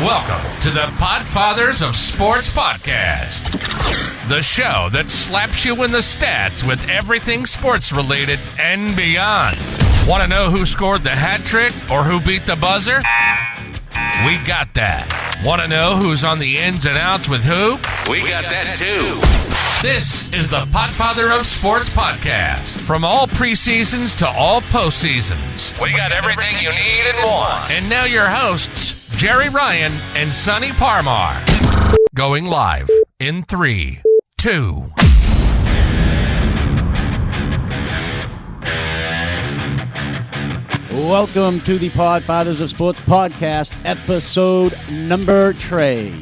Welcome to the PodFathers of Sports Podcast, the show that slaps you in the stats with everything sports related and beyond. Want to know who scored the hat trick or who beat the buzzer? We got that. Want to know who's on the ins and outs with who? We got that too. This is the PodFather of Sports Podcast. From all preseasons to all postseasons, we got everything you need and more. And now your hosts, Jerry Ryan and Sonny Parmar. Going live in 3, 2. Welcome to the PodFathers of Sports Podcast, episode number 3.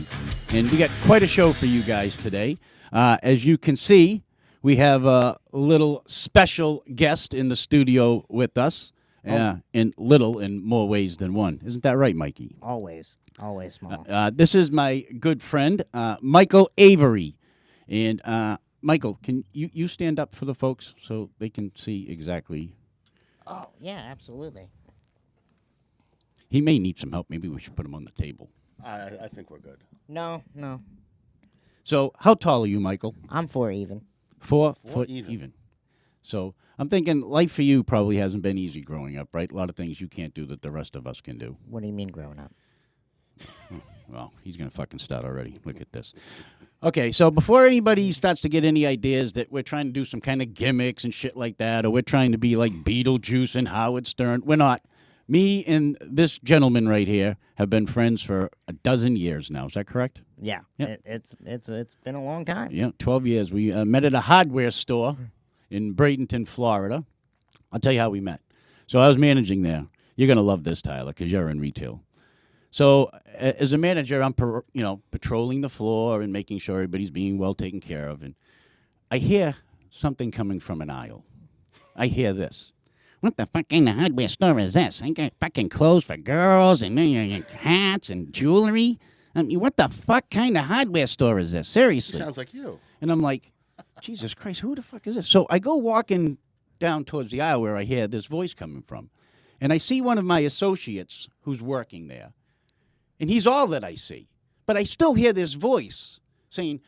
And we got quite a show for you guys today. As you can see, we have a little special guest in the studio with us. In more ways than one. Isn't that right, Mikey? Always small. This is my good friend, Michael Avery. And, Michael, can you stand up for the folks so they can see exactly? Oh, yeah, absolutely. He may need some help. Maybe we should put him on the table. I think we're good. No. So, how tall are you, Michael? I'm 4 even. 4 foot even. So, I'm thinking life for you probably hasn't been easy growing up, right? A lot of things you can't do that the rest of us can do. What do you mean growing up? Well, he's going to fucking start already. Look at this. Okay, so before anybody starts to get any ideas that we're trying to do some kind of gimmicks and shit like that, or we're trying to be like Beetlejuice and Howard Stern, we're not. Me and this gentleman right here have been friends for a dozen years now. Is that correct? Yeah. Yep. It's been a long time. Yeah, 12 years. We met at a hardware store in Bradenton, Florida. I'll tell you how we met. So I was managing there. You're going to love this, Tyler, because you're in retail. So as a manager, I'm patrolling the floor and making sure everybody's being well taken care of. And I hear something coming from an aisle. I hear this. What the fuck kind of hardware store is this? I got fucking clothes for girls and hats and jewelry. I mean, what the fuck kind of hardware store is this? Seriously. Sounds like you. And I'm like, Jesus Christ, who the fuck is this? So I go walking down towards the aisle where I hear this voice coming from. And I see one of my associates who's working there. And he's all that I see. But I still hear this voice saying,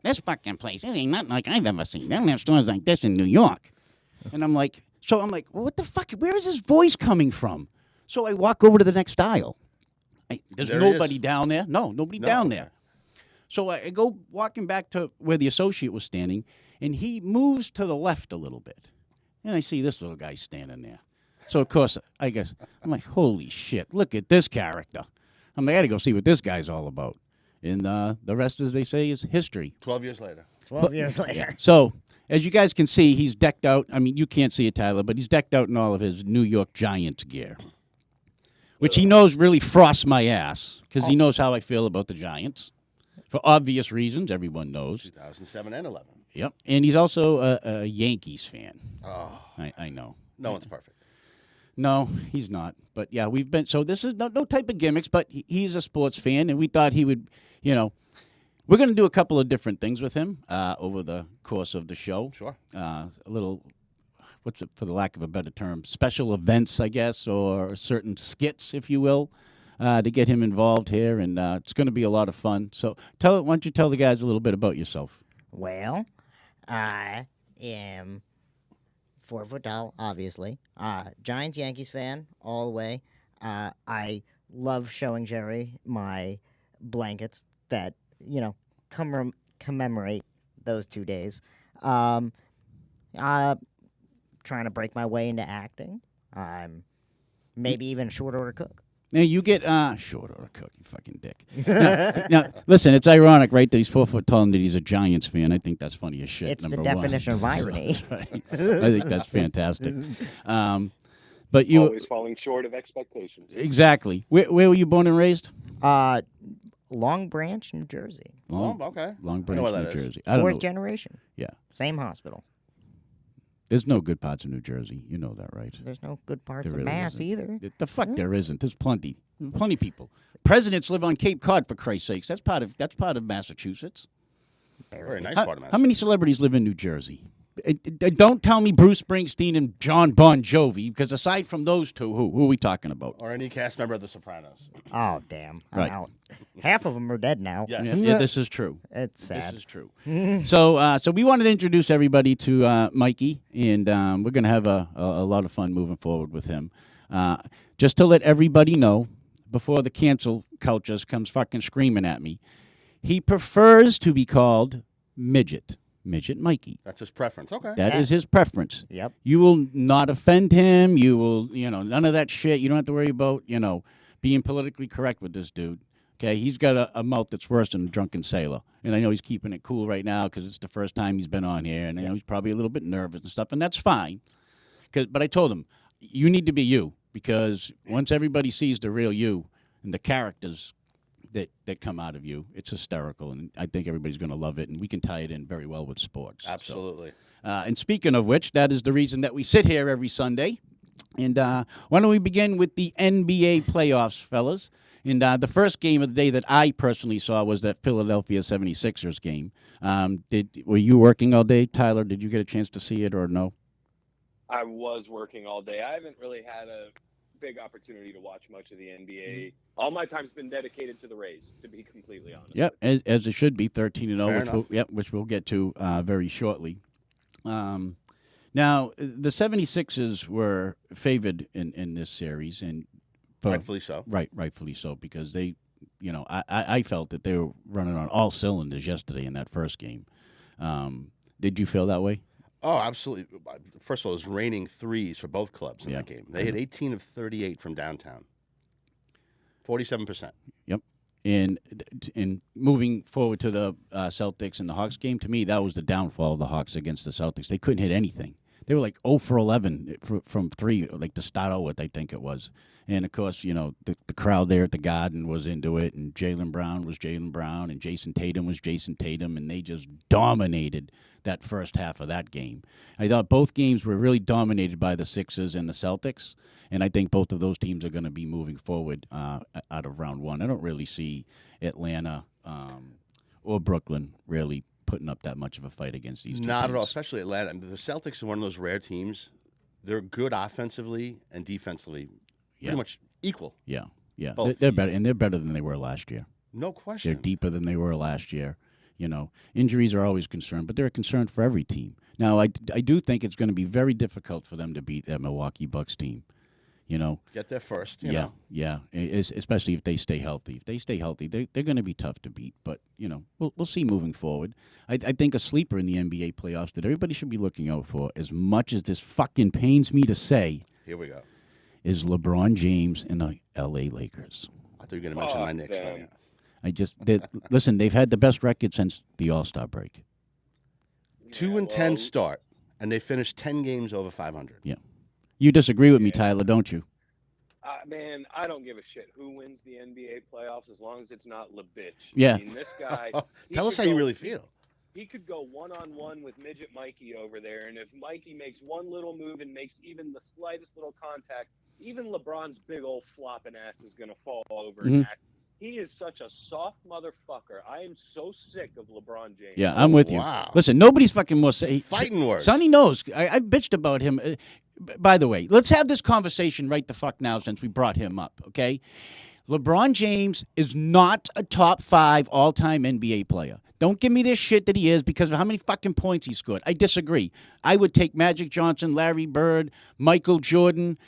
this fucking place, this ain't nothing like I've ever seen. They don't have stores like this in New York. And I'm like, what the fuck? Where is this voice coming from? So I walk over to the next aisle. There's nobody down there. No, nobody down there. So I go walking back to where the associate was standing, and he moves to the left a little bit. And I see this little guy standing there. So, of course, I'm like, holy shit, look at this character. I'm like, I got to go see what this guy's all about. And the rest, as they say, is history. 12 years later. 12 years later. Yeah. So, as you guys can see, he's decked out. I mean, you can't see it, Tyler, but he's decked out in all of his New York Giants gear, which he knows really frosts my ass because he knows how I feel about the Giants. For obvious reasons, everyone knows. 2007 and 11. Yep. And he's also a Yankees fan. Oh. I know. No one's perfect. No, he's not. But, yeah, we've been – so this is no type of gimmicks, but he's a sports fan, and we thought he would, we're going to do a couple of different things with him over the course of the show. Sure. A little – what's it, for the lack of a better term, special events, I guess, or certain skits, if you will, to get him involved here, and it's going to be a lot of fun. So why don't you tell the guys a little bit about yourself? Well, I am 4 foot tall, obviously. Giants, Yankees fan, all the way. I love showing Jerry my blankets that, commemorate those 2 days. Trying to break my way into acting. I'm maybe even a short order cook. Now, you get short order cook, you fucking dick. Now, listen, it's ironic, right, that he's 4 foot tall and that he's a Giants fan. I think that's funny as shit. It's the definition of irony. So, right. I think that's fantastic. But you always falling short of expectations. Exactly. Where were you born and raised? Long Branch, New Jersey. Okay. Long Branch, New Jersey. Fourth generation. Yeah. Same hospital. There's no good parts of New Jersey. You know that, right? There's no good parts There of really Mass isn't. either. The fuck there isn't. There's plenty. Plenty of people. Presidents live on Cape Cod, for Christ's sakes. That's part of Massachusetts. Very nice part of Massachusetts. How many celebrities live in New Jersey? Don't tell me Bruce Springsteen and John Bon Jovi, because aside from those two, who are we talking about? Or any cast member of The Sopranos. Oh, damn. I'm Right. out. Half of them are dead now. Yes. Yeah, this is true. It's sad. This is true. So we wanted to introduce everybody to Mikey, and we're going to have a lot of fun moving forward with him. Just to let everybody know, before the cancel culture comes fucking screaming at me, he prefers to be called Midget Mikey. That's his preference. Okay. That is his preference. Yep. You will not offend him. You will, none of that shit. You don't have to worry about, being politically correct with this dude. Okay, he's got a mouth that's worse than a drunken sailor. And I know he's keeping it cool right now because it's the first time he's been on here. And I know he's probably a little bit nervous and stuff, and that's fine. But I told him, you need to be you, because once everybody sees the real you and the characters that come out of you, it's hysterical, and I think everybody's going to love it, and we can tie it in very well with sports. Absolutely. So, and speaking of which, that is the reason that we sit here every Sunday. And why don't we begin with the NBA playoffs, fellas? And the first game of the day that I personally saw was that Philadelphia 76ers game. Were you working all day, Tyler? Did you get a chance to see it or no? I was working all day. I haven't really had a big opportunity to watch much of the NBA. All my time's been dedicated to the Rays, to be completely honest. Yep, as it should be, 13-0, Fair which we'll get to very shortly. Now, the 76ers were favored in this series, and Rightfully so. Rightfully so, because they, I felt that they were running on all cylinders yesterday in that first game. Did you feel that way? Oh, absolutely. First of all, it was raining threes for both clubs in that game. They hit 18 of 38 from downtown. 47%. Yep. And moving forward to the Celtics and the Hawks game, to me, that was the downfall of the Hawks against the Celtics. They couldn't hit anything. They were like 0 for 11 from three, like to start out with, I think it was. And, of course, the crowd there at the Garden was into it, and Jaylen Brown was Jaylen Brown, and Jason Tatum was Jason Tatum, and they just dominated that first half of that game. I thought both games were really dominated by the Sixers and the Celtics, and I think both of those teams are going to be moving forward out of round one. I don't really see Atlanta or Brooklyn really putting up that much of a fight against these two Not teams. at all, especially Atlanta. I mean, the Celtics are one of those rare teams. They're good offensively and defensively. Pretty much equal. Yeah. Both. They're better, and they're better than they were last year. No question. They're deeper than they were last year. Injuries are always a concern, but they're a concern for every team. Now, I do think it's going to be very difficult for them to beat that Milwaukee Bucks team. Get there first. Yeah. Especially if they stay healthy. If they stay healthy, they're going to be tough to beat. But we'll see moving forward. I think a sleeper in the NBA playoffs that everybody should be looking out for, as much as this fucking pains me to say, Here we go. is LeBron James and the L.A. Lakers. I thought you were going to mention my Knicks. Them. They've had the best record since the All-Star break. 2-10 start, and they finished 10 games over 500. Yeah. You disagree with me, Tyler, don't you? Man, I don't give a shit who wins the NBA playoffs as long as it's not LeBitch. Yeah. I mean, this guy. Tell us how you really feel. He could go one-on-one with Midget Mikey over there, and if Mikey makes one little move and makes even the slightest little contact, even LeBron's big old flopping ass is going to fall over and act. He is such a soft motherfucker. I am so sick of LeBron James. Yeah, I'm with you. Wow. Listen, nobody's fucking more Fighting words. Sonny knows. I bitched about him. By the way, let's have this conversation right the fuck now since we brought him up, okay? LeBron James is not a top 5 all-time NBA player. Don't give me this shit that he is because of how many fucking points he scored. I disagree. I would take Magic Johnson, Larry Bird, Michael Jordan.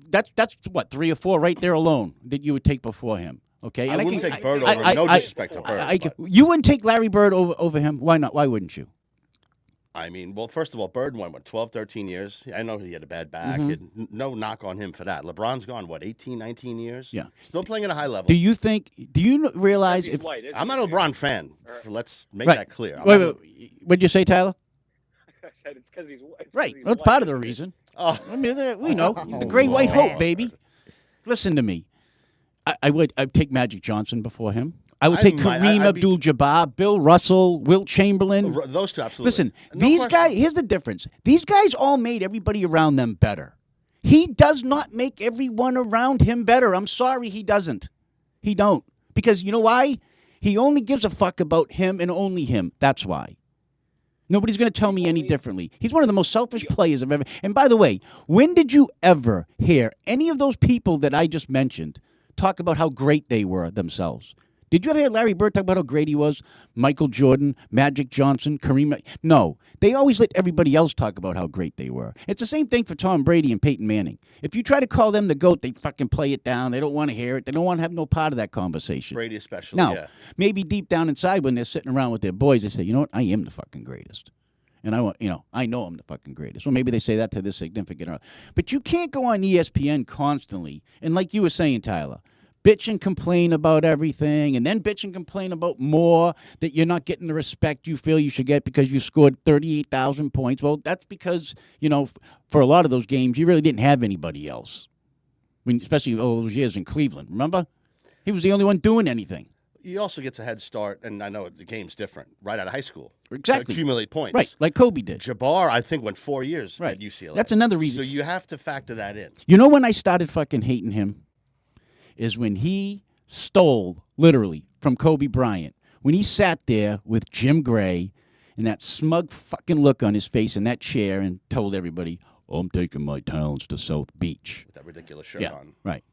That's what, 3 or 4 right there alone that you would take before him. Okay, I wouldn't take Bird over him. No disrespect to Bird. You wouldn't take Larry Bird over him? Why not? Why wouldn't you? I mean, well, first of all, Bird won, 12, 13 years? I know he had a bad back. No knock on him for that. LeBron's gone, 18, 19 years? Yeah. Still playing at a high level. Do you realize He's if... white, I'm not a LeBron fan. Let's make Right. that clear. Wait, what'd you say, Tyler? I said it's because he's white. Right. That's part of the reason. Oh. I mean, we know. The great white hope, baby. Listen to me. I'd take Magic Johnson before him. I would take Kareem Abdul-Jabbar, Bill Russell, Wilt Chamberlain. Those two, absolutely. Listen, No these question. guys, here's the difference. These guys all made everybody around them better. He does not make everyone around him better. I'm sorry, he doesn't. He don't. Because you know why? He only gives a fuck about him and only him. That's why. Nobody's going to tell me any differently. He's one of the most selfish players I've ever... And by the way, when did you ever hear any of those people that I just mentioned talk about how great they were themselves? Did you ever hear Larry Bird talk about how great he was? Michael Jordan, Magic Johnson, Kareem. No. They always let everybody else talk about how great they were. It's the same thing for Tom Brady and Peyton Manning. If you try to call them the GOAT, they fucking play it down. They don't want to hear it. They don't want to have no part of that conversation. Brady especially, Now, yeah. maybe deep down inside when they're sitting around with their boys, they say, you know what? I am the fucking greatest. And I know I'm the fucking greatest. Or maybe they say that to their significant other. But you can't go on ESPN constantly. And like you were saying, Tyler, bitch and complain about everything, and then bitch and complain about more, that you're not getting the respect you feel you should get because you scored 38,000 points. Well, that's because, for a lot of those games, you really didn't have anybody else. Especially all those years in Cleveland, remember? He was the only one doing anything. He also gets a head start, and I know the game's different, right out of high school. Exactly. To accumulate points. Right, like Kobe did. Jabbar, I think, went 4 years Right. at UCLA. That's another reason. So you have to factor that in. You know when I started fucking hating him? Is when he stole, literally, from Kobe Bryant. When he sat there with Jim Gray and that smug fucking look on his face in that chair and told everybody, I'm taking my talents to South Beach. With that ridiculous shirt Yeah, on. right.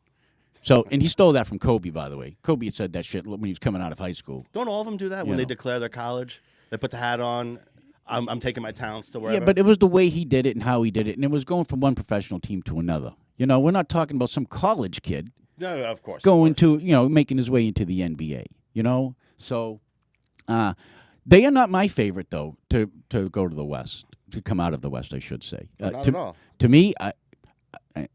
So, and he stole that from Kobe, by the way. Kobe had said that shit when he was coming out of high school. Don't all of them do that You when they know. declare their college? They put the hat on. I'm taking my talents to wherever. Yeah, but it was the way he did it and how he did it, and it was going from one professional team to another. We're not talking about some college kid No, of course. going to, making his way into the NBA, So, they are not my favorite, though, to go to the West, to come out of the West, I should say. Not to, at all. To me,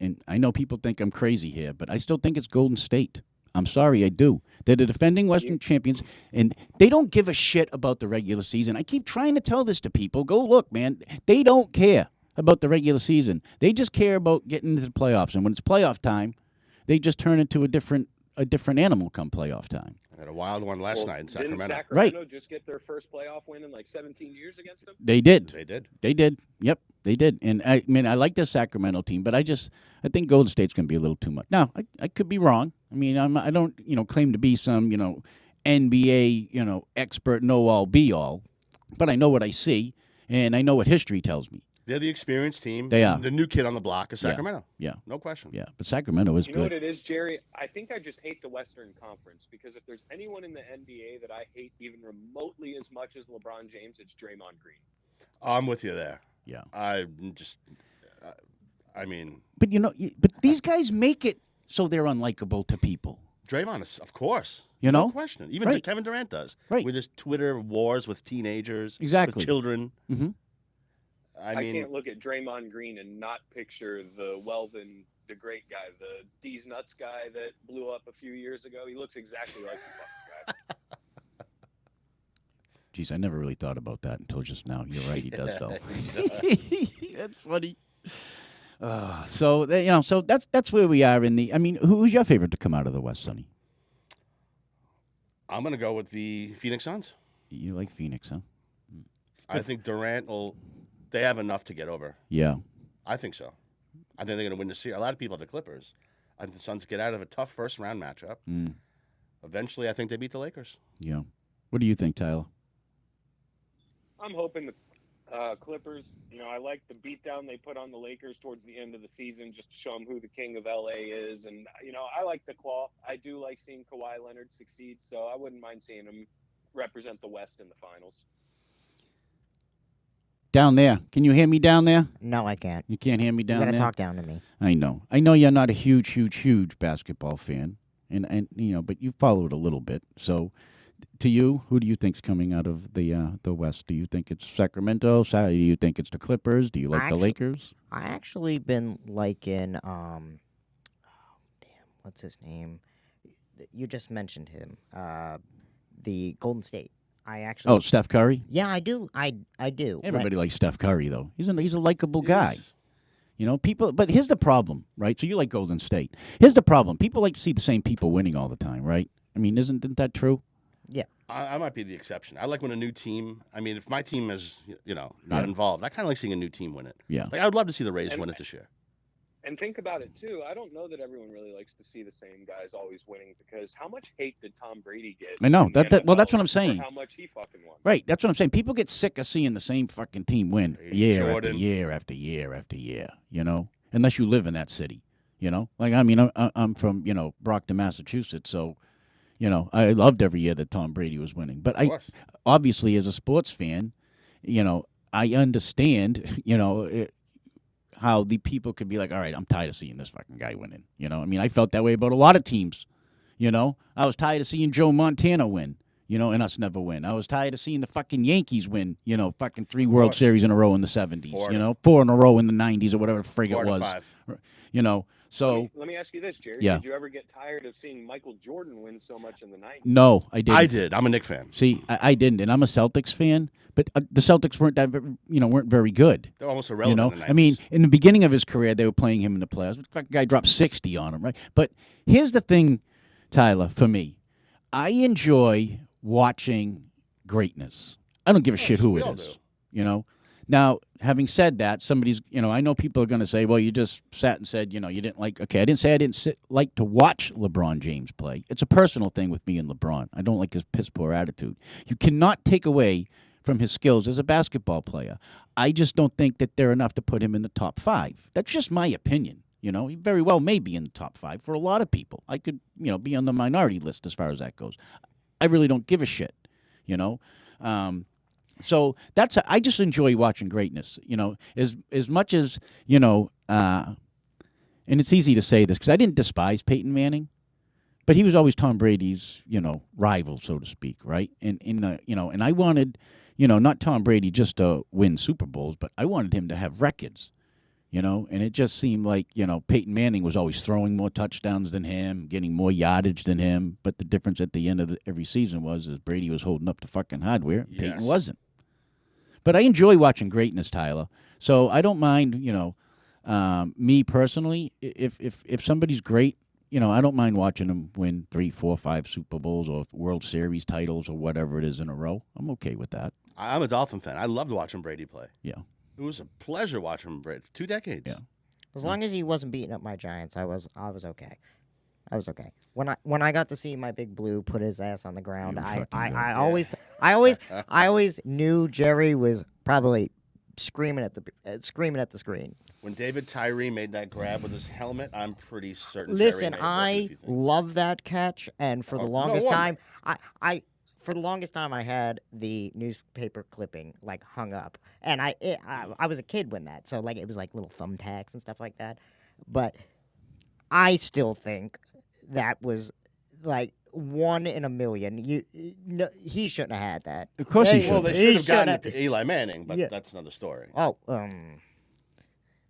and I know people think I'm crazy here, but I still think it's Golden State. I'm sorry, I do. They're the defending Western champions, and they don't give a shit about the regular season. I keep trying to tell this to people. Go look, man. They don't care about the regular season. They just care about getting into the playoffs. And when it's playoff time, they just turn into a different animal come playoff time. I had a wild one last night in Sacramento. Didn't Sacramento Right. just get their first playoff win in like 17 years against them? They did. They did. They did. Yep, they did. And I like the Sacramento team, but I think Golden State's going to be a little too much. Now, I could be wrong. I don't claim to be some NBA expert, know all, be all, but I know what I see, and I know what history tells me. They're the experienced team. They are. The new kid on the block is Sacramento. Yeah. No question. Yeah, but Sacramento is You know what good. it is, Jerry? I think I just hate the Western Conference because if there's anyone in the NBA that I hate even remotely as much as LeBron James, it's Draymond Green. I'm with you there. Yeah. I mean, But but these guys make it so they're unlikable to people. Draymond is, of course. You know? No question. Even Right. Kevin Durant does. Right. With his Twitter wars with teenagers. Exactly. With children. Mm-hmm. I I mean, can't look at Draymond Green and not picture the Weldon, the great guy, the D's Nuts guy that blew up a few years ago. He looks exactly like the fucking guy. Geez, I never really thought about that until just now. You're right, he does though. he does. That's funny. So that's where we are in the. I mean, who's your favorite to come out of the West, Sonny? I'm going to go with the Phoenix Suns. You like Phoenix, huh? I think Durant they have enough to get over. Yeah. I think so. I think they're going to win the series. A lot of people have the Clippers. I think the Suns get out of a tough first round matchup. Mm, Eventually, I think they beat the Lakers. yeah. What do you think, Tyler? I'm hoping the Clippers, I like the beatdown they put on the Lakers towards the end of the season just to show them who the king of LA is. And, I like the claw. I do like seeing Kawhi Leonard succeed, so I wouldn't mind seeing him represent the West in the finals. Down there. Can you hear me down there? No, I can't. You can't hear me You down gotta there? talk down to me. I know. I know you're not a huge basketball fan, and but you follow it a little bit. So, to you, who do you think's coming out of the West? Do you think it's Sacramento? Do you think it's the Clippers? Do you like the Lakers? I actually been liking what's his name? You just mentioned him. The Golden State. I actually. Oh, Steph Curry. Yeah, I do. I do. Everybody likes Steph Curry, though. He's a likable guy. People. But here's the problem, right? So you like Golden State. Here's the problem. People like to see the same people winning all the time, right? I mean, isn't that true? Yeah. I might be the exception. I like when a new team. I mean, if my team is not involved, I kind of like seeing a new team win it. Yeah. Like I would love to see the Rays win it this year. And think about it, too. I don't know that everyone really likes to see the same guys always winning because how much hate did Tom Brady get? I know. in the Well, that's NFL what I'm saying. for how much he fucking won. Right. That's what I'm saying. People get sick of seeing the same fucking team win year Jordan. after year after year after year. Unless you live in that city. Like I mean, I'm from Brockton, Massachusetts, so You know, I loved every year that Tom Brady was winning. But Of course. obviously, as a sports fan, you know, I understand, you know, how the people could be like, all right, I'm tired of seeing this fucking guy winning. You know, I mean, I felt that way about a lot of teams. You know, I was tired of seeing Joe Montana win, you know, and us never win. I was tired of seeing the fucking Yankees win, you know, fucking 3 World course. Series in a row in the 70s, Four. you know, 4 in a row in the 90s or whatever the frig 4 it to was. 5. You know, so. Let me ask you this, Jerry. Yeah. Did you ever get tired of seeing Michael Jordan win so much in the 90s? No, I didn't. I did. I'm a Knicks fan. See, I didn't, and I'm a Celtics fan, but the Celtics weren't very good. They're almost You irrelevant know, in the 90s. I mean, in the beginning of his career, they were playing him in the playoffs. The fucking guy dropped 60 on him, right? But here's the thing, Tyler, for me, I enjoy watching greatness. I don't give a shit who we it all is. do. You know. Now, having said that, somebody's, you know, I know people are going to say, well, you just sat and said, you know, you didn't like. Okay, I didn't say I didn't like to watch LeBron James play. It's a personal thing with me and LeBron. I don't like his piss poor attitude. You cannot take away from his skills as a basketball player. I just don't think that they're enough to put him in the top 5. That's just my opinion. You know, he very well may be in the top 5 for a lot of people. I could, you know, be on the minority list as far as that goes. I really don't give a shit, you know. So I just enjoy watching greatness, you know, as much as, you know, and it's easy to say this because I didn't despise Peyton Manning, but he was always Tom Brady's, you know, rival, so to speak, right? And you know, and I wanted, you know, not Tom Brady just to win Super Bowls, but I wanted him to have records, you know, and it just seemed like, you know, Peyton Manning was always throwing more touchdowns than him, getting more yardage than him, but the difference at the end of every season was Brady was holding up the fucking hardware, Yes. Peyton wasn't. But I enjoy watching greatness, Tyler. So I don't mind, you know, me personally, if somebody's great, you know, I don't mind watching them win 3, 4, 5 Super Bowls or World Series titles or whatever it is in a row. I'm okay with that. I'm a Dolphin fan. I loved watching Brady play. Yeah. It was a pleasure watching Brady. 2 decades. Yeah. As long as he wasn't beating up my Giants, I was okay. I was okay. When I got to see my big blue put his ass on the ground, I always knew Jerry was probably screaming at the screen. When David Tyree made that grab with his helmet, I'm pretty certain. Listen, Jerry made it work, I if you think. love that catch, and for the Oh, no longest wonder. time, for the longest time, I had the newspaper clipping like hung up, and I was a kid when that, so like it was like little thumbtacks and stuff like that, but I still think that was like 1 in a million. He shouldn't have had that. Of course he Well, should. they should have shouldn't gotten to Eli Manning, but Yeah. that's another story. Oh,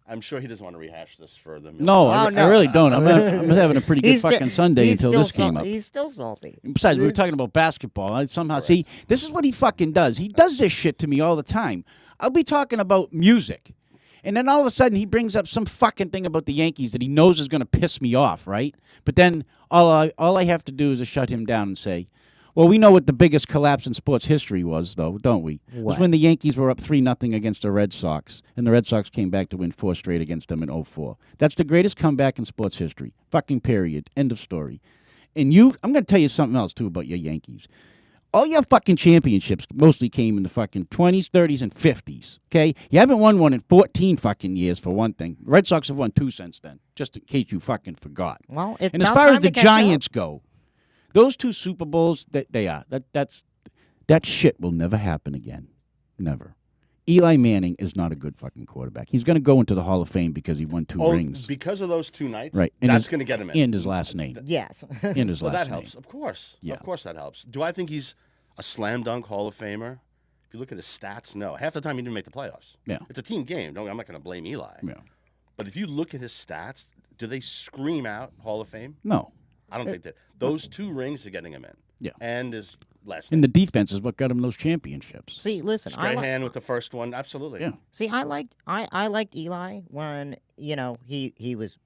I'm sure he doesn't want to rehash this further. No, Oh, I no. really don't. I'm having a pretty good he's sti- fucking Sunday he's until still this came up. He's still salty. Besides, we were talking about basketball. I somehow see this is what he fucking does. He does this shit to me all the time. I'll be talking about music, and then all of a sudden he brings up some fucking thing about the Yankees that he knows is going to piss me off, right? But then all I have to do is to shut him down and say, well, we know what the biggest collapse in sports history was, though, don't we? It was What? when the Yankees were up 3-0 against the Red Sox, and the Red Sox came back to win 4 straight against them in 2004. That's the greatest comeback in sports history. Fucking period. End of story. And I'm going to tell you something else, too, about your Yankees. All your fucking championships mostly came in the fucking 20s, 30s, and 50s, okay? You haven't won one in 14 fucking years, for one thing. Red Sox have won 2 since then, just in case you fucking forgot. Well, it's And as about far as time the to catch up. Giants go, those 2 Super Bowls, that shit will never happen again. Never. Eli Manning is not a good fucking quarterback. He's going to go into the Hall of Fame because he won 2 rings. Because of those 2 nights, Right. And that's his- going to get him in. And his last name. Yes. And his Well, last that name. helps. Of course. Yeah. Of course that helps. Do I think he's a slam dunk Hall of Famer? If you look at his stats, no. Half the time he didn't make the playoffs. Yeah. It's a team game. I'm not going to blame Eli. Yeah. But if you look at his stats, do they scream out Hall of Fame? No. I don't think that. Those 2 rings are getting him in. Yeah. And his last And name. the defense is what got him those championships. See, listen, Strahan with the first one. Absolutely. Yeah. See, I liked Eli when he was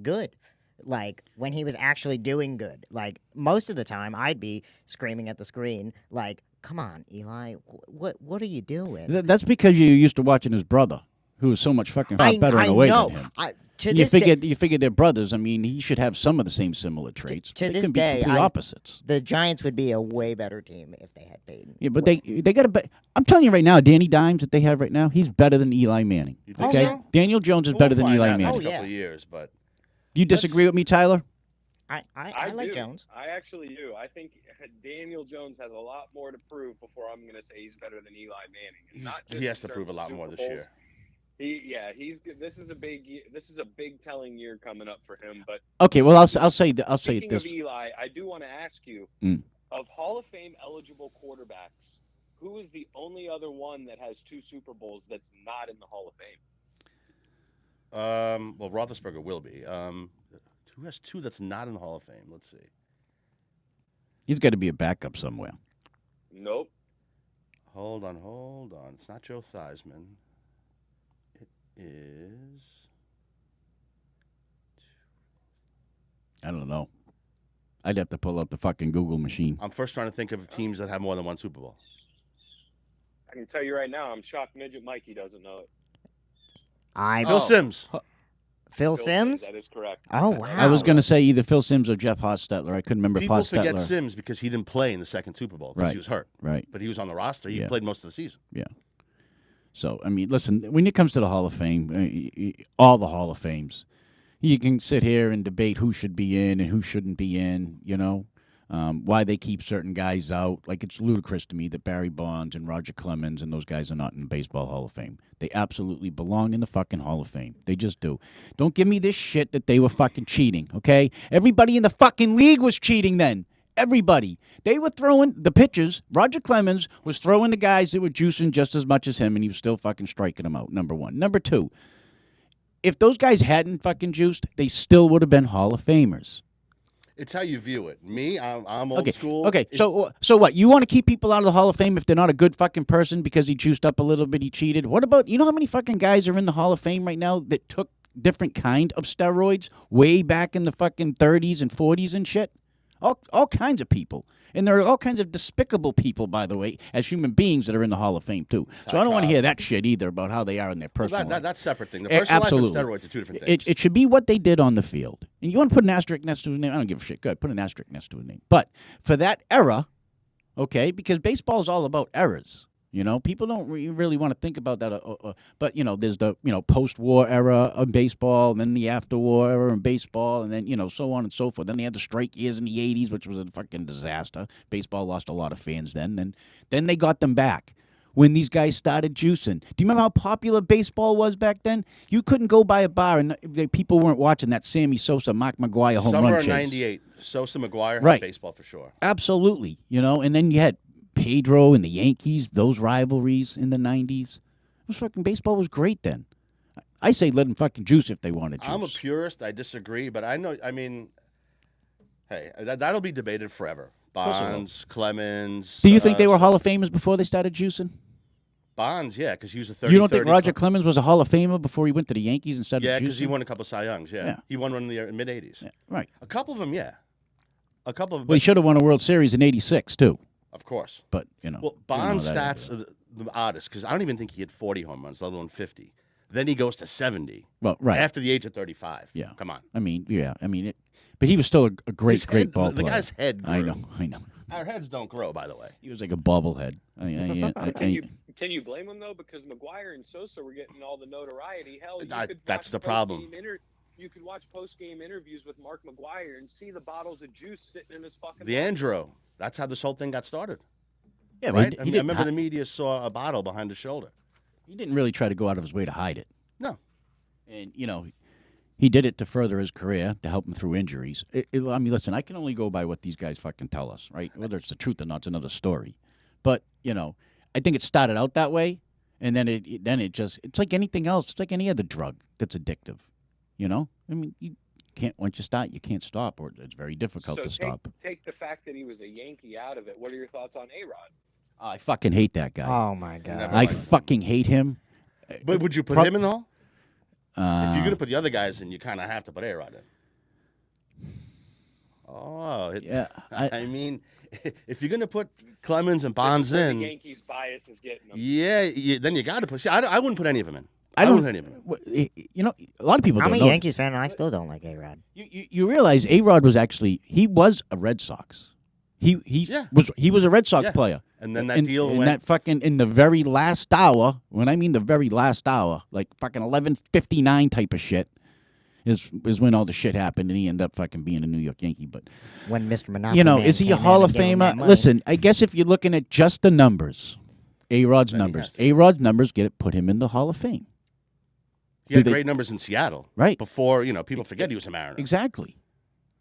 good, like when he was actually doing good. Like most of the time, I'd be screaming at the screen, like, "Come on, Eli, what are you doing?" That's because you're used to watching his brother, who was so much fucking far better in a way know. than him. To You this day, figure they're brothers. I mean, he should have some of the same similar traits. to they this can be day, complete opposites. the Giants would be a way better team if they had Peyton. Yeah, but they got to. I'm telling you right now, Danny Dimes that they have right now, he's better than Eli Manning. You think Okay, so? Daniel Jones is We'll better than find Eli out in the Manning. next Oh, couple yeah. of years, but You disagree with me, Tyler? I like do. Jones. I actually do. I think Daniel Jones has a lot more to prove before I'm going to say he's better than Eli Manning. And not just He has in to prove a terms lot of more Super this Bowls. year. He's good. This is a big telling year coming up for him. But Okay, well, I'll say this. speaking of Eli, I do want to ask you, of Hall of Fame eligible quarterbacks, who is the only other one that has 2 Super Bowls that's not in the Hall of Fame? Well, Roethlisberger will be. Who has 2 that's not in the Hall of Fame? Let's see. He's got to be a backup somewhere. Nope. Hold on. It's not Joe Theismann. It is. I don't know. I'd have to pull up the fucking Google machine. I'm first trying to think of teams that have more than 1 Super Bowl. I can tell you right now, I'm shocked Midget Mikey doesn't know it. Phil Simms. Phil Simms? That is correct. Oh, wow. I was going to say either Phil Simms or Jeff Hostetler. I couldn't remember People Hostetler. forget Simms because he didn't play in the second Super Bowl because he was hurt. Right. But he was on the roster. He played most of the season. Yeah. So, I mean, listen, when it comes to the Hall of Fame, all the Hall of Fames, you can sit here and debate who should be in and who shouldn't be in, why they keep certain guys out. Like, it's ludicrous to me that Barry Bonds and Roger Clemens and those guys are not in the Baseball Hall of Fame. They absolutely belong in the fucking Hall of Fame. They just do. Don't give me this shit that they were fucking cheating, okay? Everybody in the fucking league was cheating then. Everybody. They were throwing the pitchers. Roger Clemens was throwing the guys that were juicing just as much as him, and he was still fucking striking them out, number one. Number two, if those guys hadn't fucking juiced, they still would have been Hall of Famers. It's how you view it. Me, I'm old school. Okay, so what? You want to keep people out of the Hall of Fame if they're not a good fucking person because he juiced up a little bit, he cheated? What about, you know how many fucking guys are in the Hall of Fame right now that took different kind of steroids way back in the fucking 30s and 40s and shit? All kinds of people. And there are all kinds of despicable people, by the way, as human beings that are in the Hall of Fame, too. So I don't want to hear that shit either about how they are in their personal life. That's a separate thing. The personal life and steroids are 2 different things. It should be what they did on the field. And you want to put an asterisk next to his name? I don't give a shit. Good. Put an asterisk next to his name. But for that era, okay, because baseball is all about eras. People don't really want to think about that. But, there's the, post-war era of baseball, and then the after-war era of baseball, and then, so on and so forth. Then they had the strike years in the 80s, which was a fucking disaster. Baseball lost a lot of fans then. Then they got them back when these guys started juicing. Do you remember how popular baseball was back then? You couldn't go by a bar, and people weren't watching that Sammy Sosa, Mark McGwire home run chase. Summer of 98, Sosa, McGwire, right. Baseball for sure. Absolutely. And then you had Pedro and the Yankees, those rivalries in the 90s. Baseball was great then. I say let them fucking juice if they want to juice. I'm a purist. I disagree, but hey, that'll be debated forever. Bonds, Clemens. Do you think they were Hall of Famers before they started juicing? Bonds, yeah, because he was a 30. You don't think Roger Clemens was a Hall of Famer before he went to the Yankees and started juicing? Yeah, because he won a couple of Cy Youngs, yeah. He won one in the mid-'80s. Yeah, right. A couple of them, yeah. A couple of them. Well, he should have won a World Series in '86, too. Of course. But, Well, Bond's stats are the oddest because I don't even think he had 40 home runs, let alone 50. Then he goes to 70. Well, right. After the age of 35. Yeah. Come on. But he was still a great ball player. The guy's head grew. I know. Our heads don't grow, by the way. He was like a bobblehead. Can you blame him, though? Because McGwire and Sosa were getting all the notoriety. Hell, that's the problem. You could watch post-game interviews with Mark McGwire and see the bottles of juice sitting in his fucking Leandro. That's how this whole thing got started. Yeah, right? I remember the media saw a bottle behind his shoulder. He didn't really try to go out of his way to hide it. No. And, he did it to further his career, to help him through injuries. Listen, I can only go by what these guys fucking tell us, right? Whether it's the truth or not, it's another story. But, I think it started out that way, and then it's like anything else. It's like any other drug that's addictive, you can't, once you start, you can't stop, or it's very difficult to stop. Take the fact that he was a Yankee out of it. What are your thoughts on A-Rod? I fucking hate that guy. Oh, my God. I fucking hate him. But would you put him in the Hall? If you're going to put the other guys in, you kind of have to put A-Rod in. Yeah. If you're going to put Clemens and Bonds in. The Yankees bias is getting them. Yeah, then you got to put. See, I wouldn't put any of them in. I wouldn't put any of them in. A lot of people don't know. I'm a Yankees fan, and I still don't like A-Rod. You realize A-Rod was he was a Red Sox. He was a Red Sox player. And then that deal went. That fucking in the very last hour. When I mean the very last hour, like fucking 11:59 type of shit. is when all the shit happened and he ended up fucking being a New York Yankee. But When Mr. Monopoly Man is he a came Hall in of and gave him that Famer? money. Listen, I guess if you're looking at just the numbers, A-Rod's Then he numbers, has to. A-Rod's numbers put him in the Hall of Fame. He had Do they- great numbers in Seattle. Right. Before, people forget he was a Mariner. Exactly.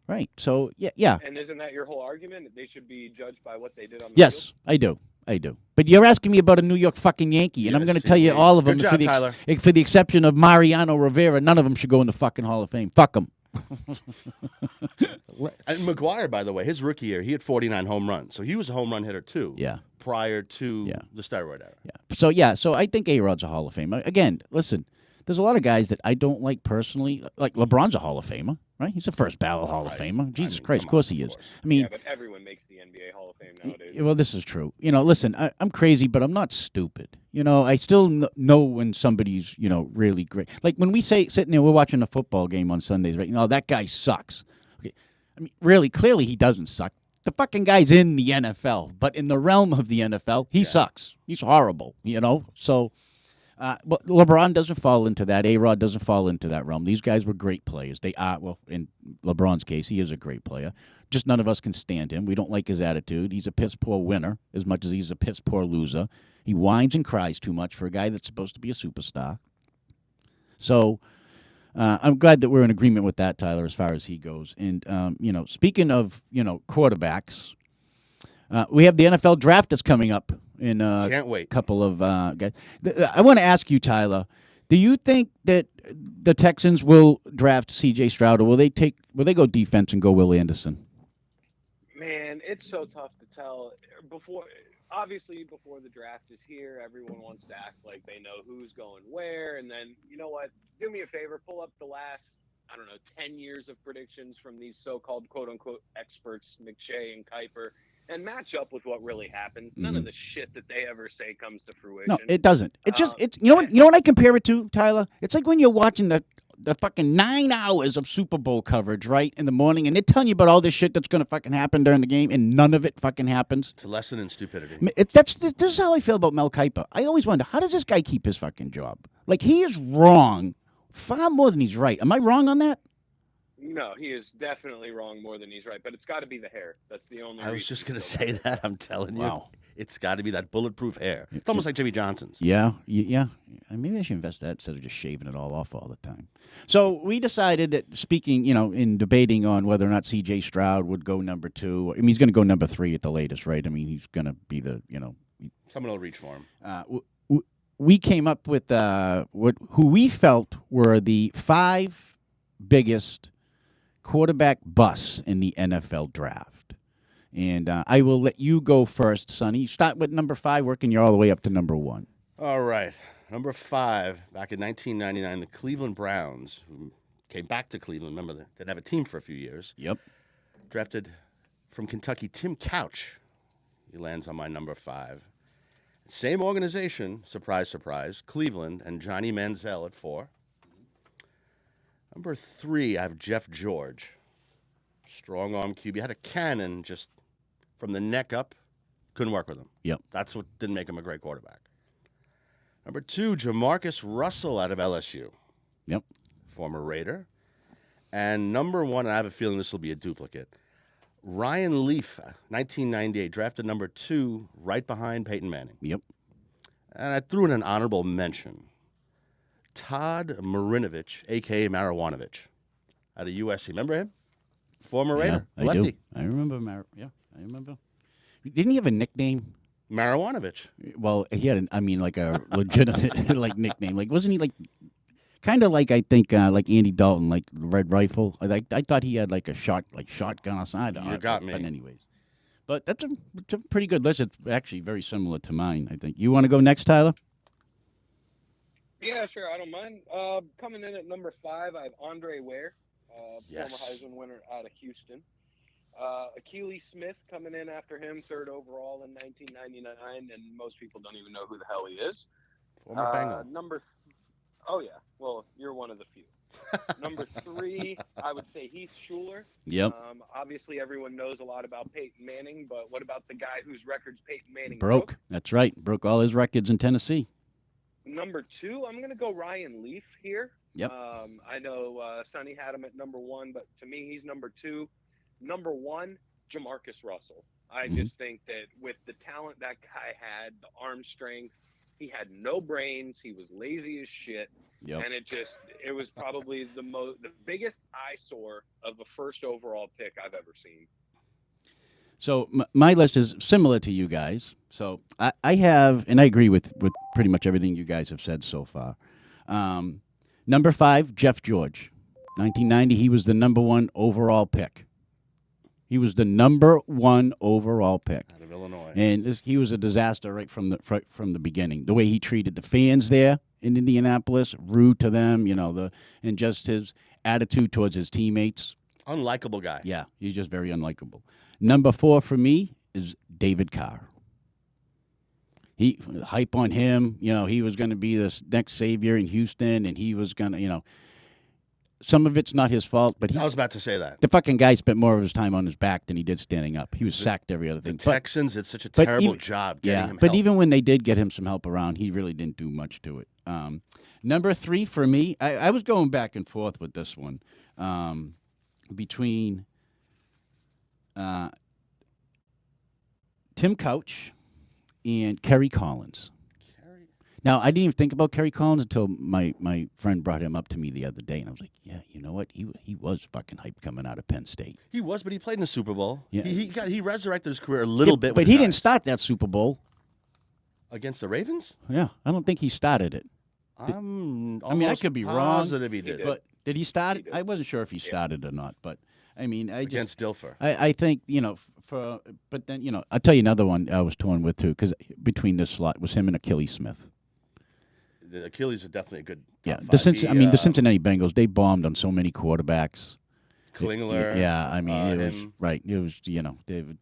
Right. So yeah. And isn't that your whole argument? That they should be judged by what they did on the Yes, field? I do. But you're asking me about a New York fucking Yankee, and I'm Yes, going to tell you indeed. all of them Good job, Tyler. for the exception of Mariano Rivera. None of them should go in the fucking Hall of Fame. Fuck them. And McGuire, by the way, his rookie year, he had 49 home runs. So he was a home run hitter, too. Yeah. Prior to Yeah. the steroid era. Yeah. So I think A-Rod's a Hall of Famer. Again, listen, there's a lot of guys that I don't like personally. Like LeBron's a Hall of Famer, right? He's a first ballot Hall of Right. Famer. Jesus I mean, Christ, come of course on, he of is. course. I mean, Yeah, but everyone makes the NBA Hall of Fame nowadays. well, this is true. Listen, I'm crazy, but I'm not stupid. I still know when somebody's, really great. Like when we say sitting there, we're watching a football game on Sundays, right? That guy sucks. Okay. I mean, really, clearly he doesn't suck. The fucking guy's in the NFL, but in the realm of the NFL, he sucks. He's horrible, So, but LeBron doesn't fall into that. A-Rod doesn't fall into that realm. These guys were great players. They are, well, in LeBron's case, he is a great player. Just none of us can stand him. We don't like his attitude. He's a piss-poor winner as much as he's a piss-poor loser. He whines and cries too much for a guy that's supposed to be a superstar. So I'm glad that we're in agreement with that, Tyler, as far as he goes. And, speaking of, quarterbacks, we have the NFL draft that's coming up in Can't wait. couple of guys. I want to ask you, Tyler, do you think that the Texans will draft C.J. Stroud, or will they go defense and go Will Anderson? Man, it's so tough to tell. Obviously, before the draft is here, everyone wants to act like they know who's going where. And then, you know what? Do me a favor, pull up the last, 10 years of predictions from these so-called quote-unquote experts, McShay and Kuiper, and match up with what really happens. None of the shit that they ever say comes to fruition. No, it doesn't. It's you know what I compare it to, Tyler? It's like when you're watching the fucking 9 hours of Super Bowl coverage, right, in the morning, and they're telling you about all this shit that's going to fucking happen during the game, and none of it fucking happens. It's a lesson in stupidity. This is how I feel about Mel Kiper. I always wonder, how does this guy keep his fucking job? Like, he is wrong far more than he's right. Am I wrong on that? No, he is definitely wrong more than he's right, but it's got to be the hair. That's the only I was reason just he's going to still say there. that. I'm telling you. Wow. It's got to be that bulletproof hair. It's almost like Jimmy Johnson's. Yeah. Maybe I should invest that instead of just shaving it all off all the time. So we decided that speaking, in debating on whether or not C.J. Stroud would go number 2. I mean, he's going to go number 3 at the latest, right? I mean, he's going to be the, Someone will reach for him. we came up with who we felt were the 5 biggest quarterback busts in the NFL draft. And I will let you go first, Sonny. Start with number 5, working you all the way up to number 1. All right. Number 5, back in 1999, the Cleveland Browns, who came back to Cleveland. Remember, they didn't have a team for a few years. Yep. Drafted from Kentucky, Tim Couch. He lands on my number 5. Same organization, surprise, surprise, Cleveland, and Johnny Manziel at 4. Number 3, I have Jeff George. Strong arm QB. Had a cannon just from the neck up. Couldn't work with him. Yep. That's what didn't make him a great quarterback. Number 2, Jamarcus Russell out of LSU. Yep. Former Raider. And number 1, and I have a feeling this will be a duplicate, Ryan Leaf, 1998, drafted number 2, right behind Peyton Manning. Yep. And I threw in an honorable mention. Todd Marinovich, a.k.a. Marijuanovich, out of USC. Remember him? Former Raider. I Lefty. do. I remember. I remember. Didn't he have a nickname? Marijuanovich. Well, he had, like a legitimate nickname. Like, wasn't he kind of like I think like Andy Dalton, like Red Rifle? I thought he had like a shotgun or something. You got me. But anyways, but it's a pretty good list. It's actually very similar to mine. I think. You want to go next, Tyler? Yeah, sure. I don't mind. Coming in at number 5, I have Andre Ware, Yes. former Heisman winner out of Houston. Achilles Smith coming in after him, 3rd overall in 1999, and most people don't even know who the hell he is. Former Bengal. Oh, yeah. Well, you're one of the few. Number 3, I would say Heath Schuler. Yep. Obviously, everyone knows a lot about Peyton Manning, but what about the guy whose records Peyton Manning Broke. That's right. Broke all his records in Tennessee. Number 2, I'm going to go Ryan Leaf here. Yep. I know Sonny had him at number 1, but to me, he's number 2. Number 1, Jamarcus Russell. I just think that with the talent that guy had, the arm strength, he had no brains. He was lazy as shit. Yep. And it was probably the biggest eyesore of a first overall pick I've ever seen. So my list is similar to you guys. So I have, and I agree with pretty much everything you guys have said so far. Number 5, Jeff George. 1990, he was the number 1 overall pick. He was the number 1 overall pick. Out of Illinois. And he was a disaster right from the beginning. The way he treated the fans there in Indianapolis, rude to them, and just his attitude towards his teammates. Unlikable guy. Yeah, he's just very unlikable. Number 4 for me is David Carr. He hype on him, he was going to be the next savior in Houston, and he was going to, some of it's not his fault, but I was about to say that. The fucking guy spent more of his time on his back than he did standing up. He was sacked every other thing. The Texans did such a terrible job getting him but help. even when they did get him some help around, he really didn't do much to it. Number 3 for me, I was going back and forth with this one between Tim Couch and Kerry Collins. Now, I didn't even think about Kerry Collins until my friend brought him up to me the other day, and I was like, yeah, you know what? He was fucking hype coming out of Penn State. He was, but he played in the Super Bowl. Yeah. He resurrected his career a little bit. But he didn't start that Super Bowl. Against the Ravens? Yeah, I don't think he started it. I I could be wrong. Positive he did. But did he start it? He did. I wasn't sure if he started or not, but I mean, Against Dilfer. I think, but then, I'll tell you another one I was torn with, too, because between this slot was him and Achilles Smith. The Achilles are definitely a good Yeah, top the five. Cincinnati Bengals, they bombed on so many quarterbacks. Klingler. Yeah, it was, him. right. It was,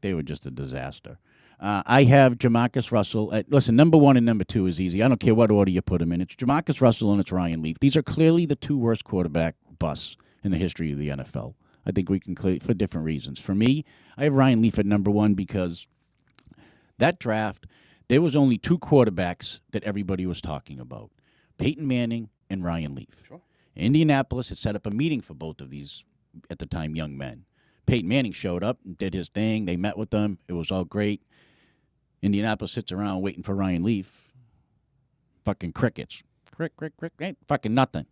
they were just a disaster. I have Jamarcus Russell. Listen, number 1 and number 2 is easy. I don't care what order you put them in. It's Jamarcus Russell and it's Ryan Leaf. These are clearly the 2 worst quarterback busts in the history of the NFL. I think we can for different reasons. For me, I have Ryan Leaf at number 1 because that draft, there was only 2 quarterbacks that everybody was talking about, Peyton Manning and Ryan Leaf. Sure. Indianapolis had set up a meeting for both of these, at the time, young men. Peyton Manning showed up and did his thing. They met with them. It was all great. Indianapolis sits around waiting for Ryan Leaf. Fucking crickets. Crick, fucking nothing.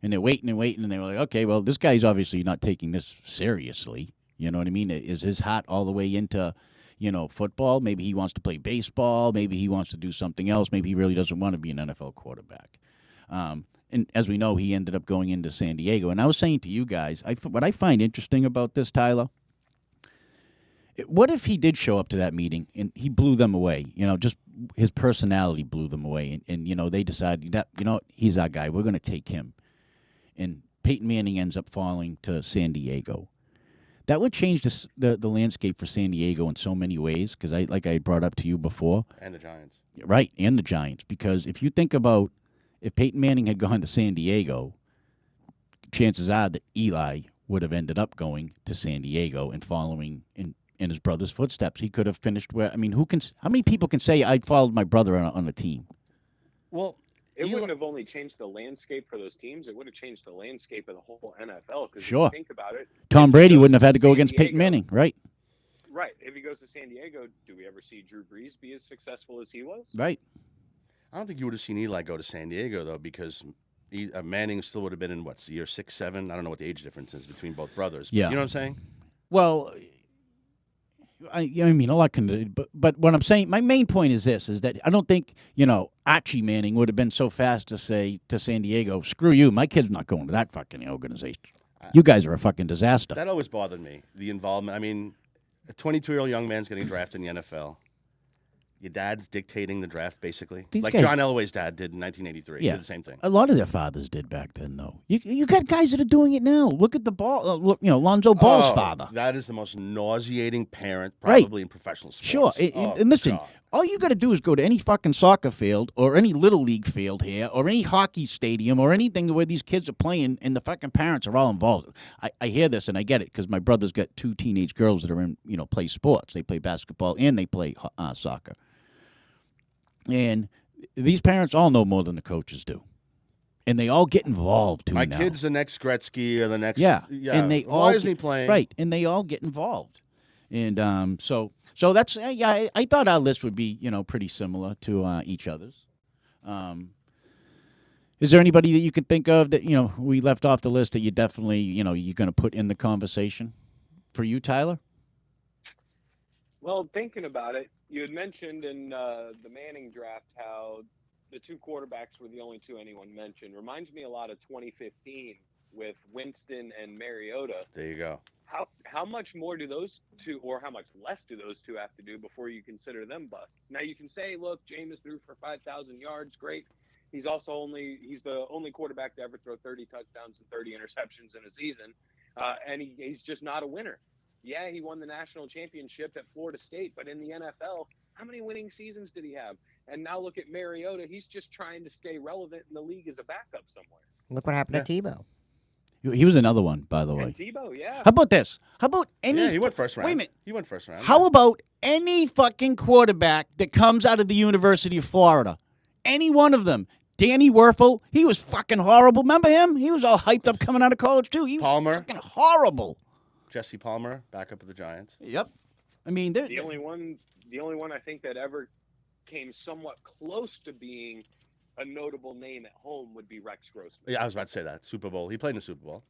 And they're waiting, and they were like, okay, well, this guy's obviously not taking this seriously. You know what I mean? Is his heart all the way into, football? Maybe he wants to play baseball. Maybe he wants to do something else. Maybe he really doesn't want to be an NFL quarterback. And as we know, he ended up going into San Diego. And I was saying to you guys, what I find interesting about this, Tyler, what if he did show up to that meeting and he blew them away? Just his personality blew them away. And they decided that, he's our guy. We're going to take him. And Peyton Manning ends up falling to San Diego. That would change the landscape for San Diego in so many ways, because like I brought up to you before. And the Giants. Right, and the Giants. Because if you think about if Peyton Manning had gone to San Diego, chances are that Eli would have ended up going to San Diego and following in his brother's footsteps. He could have finished where, how many people can say I followed my brother on a team? Well, it wouldn't have only changed the landscape for those teams. It would have changed the landscape of the whole NFL. Because Sure. if you think about it, Tom Brady wouldn't have had to go San against Peyton Diego- Manning, right? Right. If he goes to San Diego, do we ever see Drew Brees be as successful as he was? Right. I don't think you would have seen Eli go to San Diego, though, because Manning still would have been in, year 6, 7? I don't know what the age difference is between both brothers. Yeah. You know what I'm saying? Well, a lot can, but what I'm saying, my main point is this, is that I don't think, Archie Manning would have been so fast to say to San Diego, screw you, my kid's not going to that fucking organization. You guys are a fucking disaster. That always bothered me, the involvement. I mean, a 22-year-old young man's getting drafted in the NFL. Your dad's dictating the draft, basically. These like guys- John Elway's dad did in 1983. He Yeah. did the same thing. A lot of their fathers did back then, though. You got guys that are doing it now. Look at the ball. Look, Lonzo Ball's father. That is the most nauseating parent Right. probably in professional Sure. sports. And listen, God. all you got to do is go to any fucking soccer field or any little league field here or any hockey stadium or anything where these kids are playing and the fucking parents are all involved. I hear this and I get it because my brother's got 2 teenage girls that are in, play sports. They play basketball and they play soccer. And these parents all know more than the coaches do. And they all get involved, too, My now. kid's the next Gretzky or the next. Yeah. Yeah. And they Why all isn't he get- playing? Right, and they all get involved. And so that's I thought our list would be pretty similar to each other's. Is there anybody that you can think of that we left off the list that you definitely you're going to put in the conversation for you, Tyler? Well, thinking about it, you had mentioned in the Manning draft how the two quarterbacks were the only two anyone mentioned. Reminds me a lot of 2015 with Winston and Mariota. There you go. How much more do those two, or how much less do those two have to do before you consider them busts? Now you can say, look, Jameis threw for 5,000 yards, great. He's the only quarterback to ever throw 30 touchdowns and 30 interceptions in a season, and he's just not a winner. Yeah, he won the national championship at Florida State, but in the NFL, how many winning seasons did he have? And now look at Mariota. He's just trying to stay relevant in the league as a backup somewhere. Look what happened to Tebow. He was another one, by the way. And Tebow, yeah. How about this? How about any? Yeah, he went first round. Wait a minute. He went first round. How about any fucking quarterback that comes out of the University of Florida? Any one of them. Danny Werfel, he was fucking horrible. Remember him? He was all hyped up coming out of college, too. He was Palmer. fucking horrible. Jesse Palmer, backup of the Giants. Yep. I mean, The only one I think that ever came somewhat close to being a notable name at home would be Rex Grossman. Yeah, I was about to say that. Super Bowl. He played in the Super Bowl.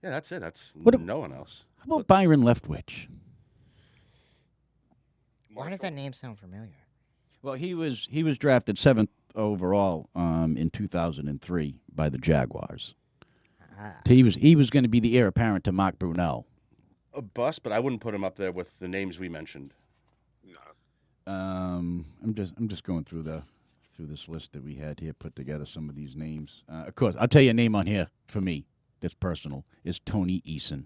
Yeah, that's it. That's no one else. How about Byron Leftwich? Why does that name sound familiar? Well, he was drafted 7th overall in 2003 by the Jaguars. He was going to be the heir apparent to Mark Brunell. A bust, but I wouldn't put him up there with the names we mentioned. No. I'm just going through this list that we had here, put together some of these names. Of course, I'll tell you a name on here for me that's personal is Tony Eason.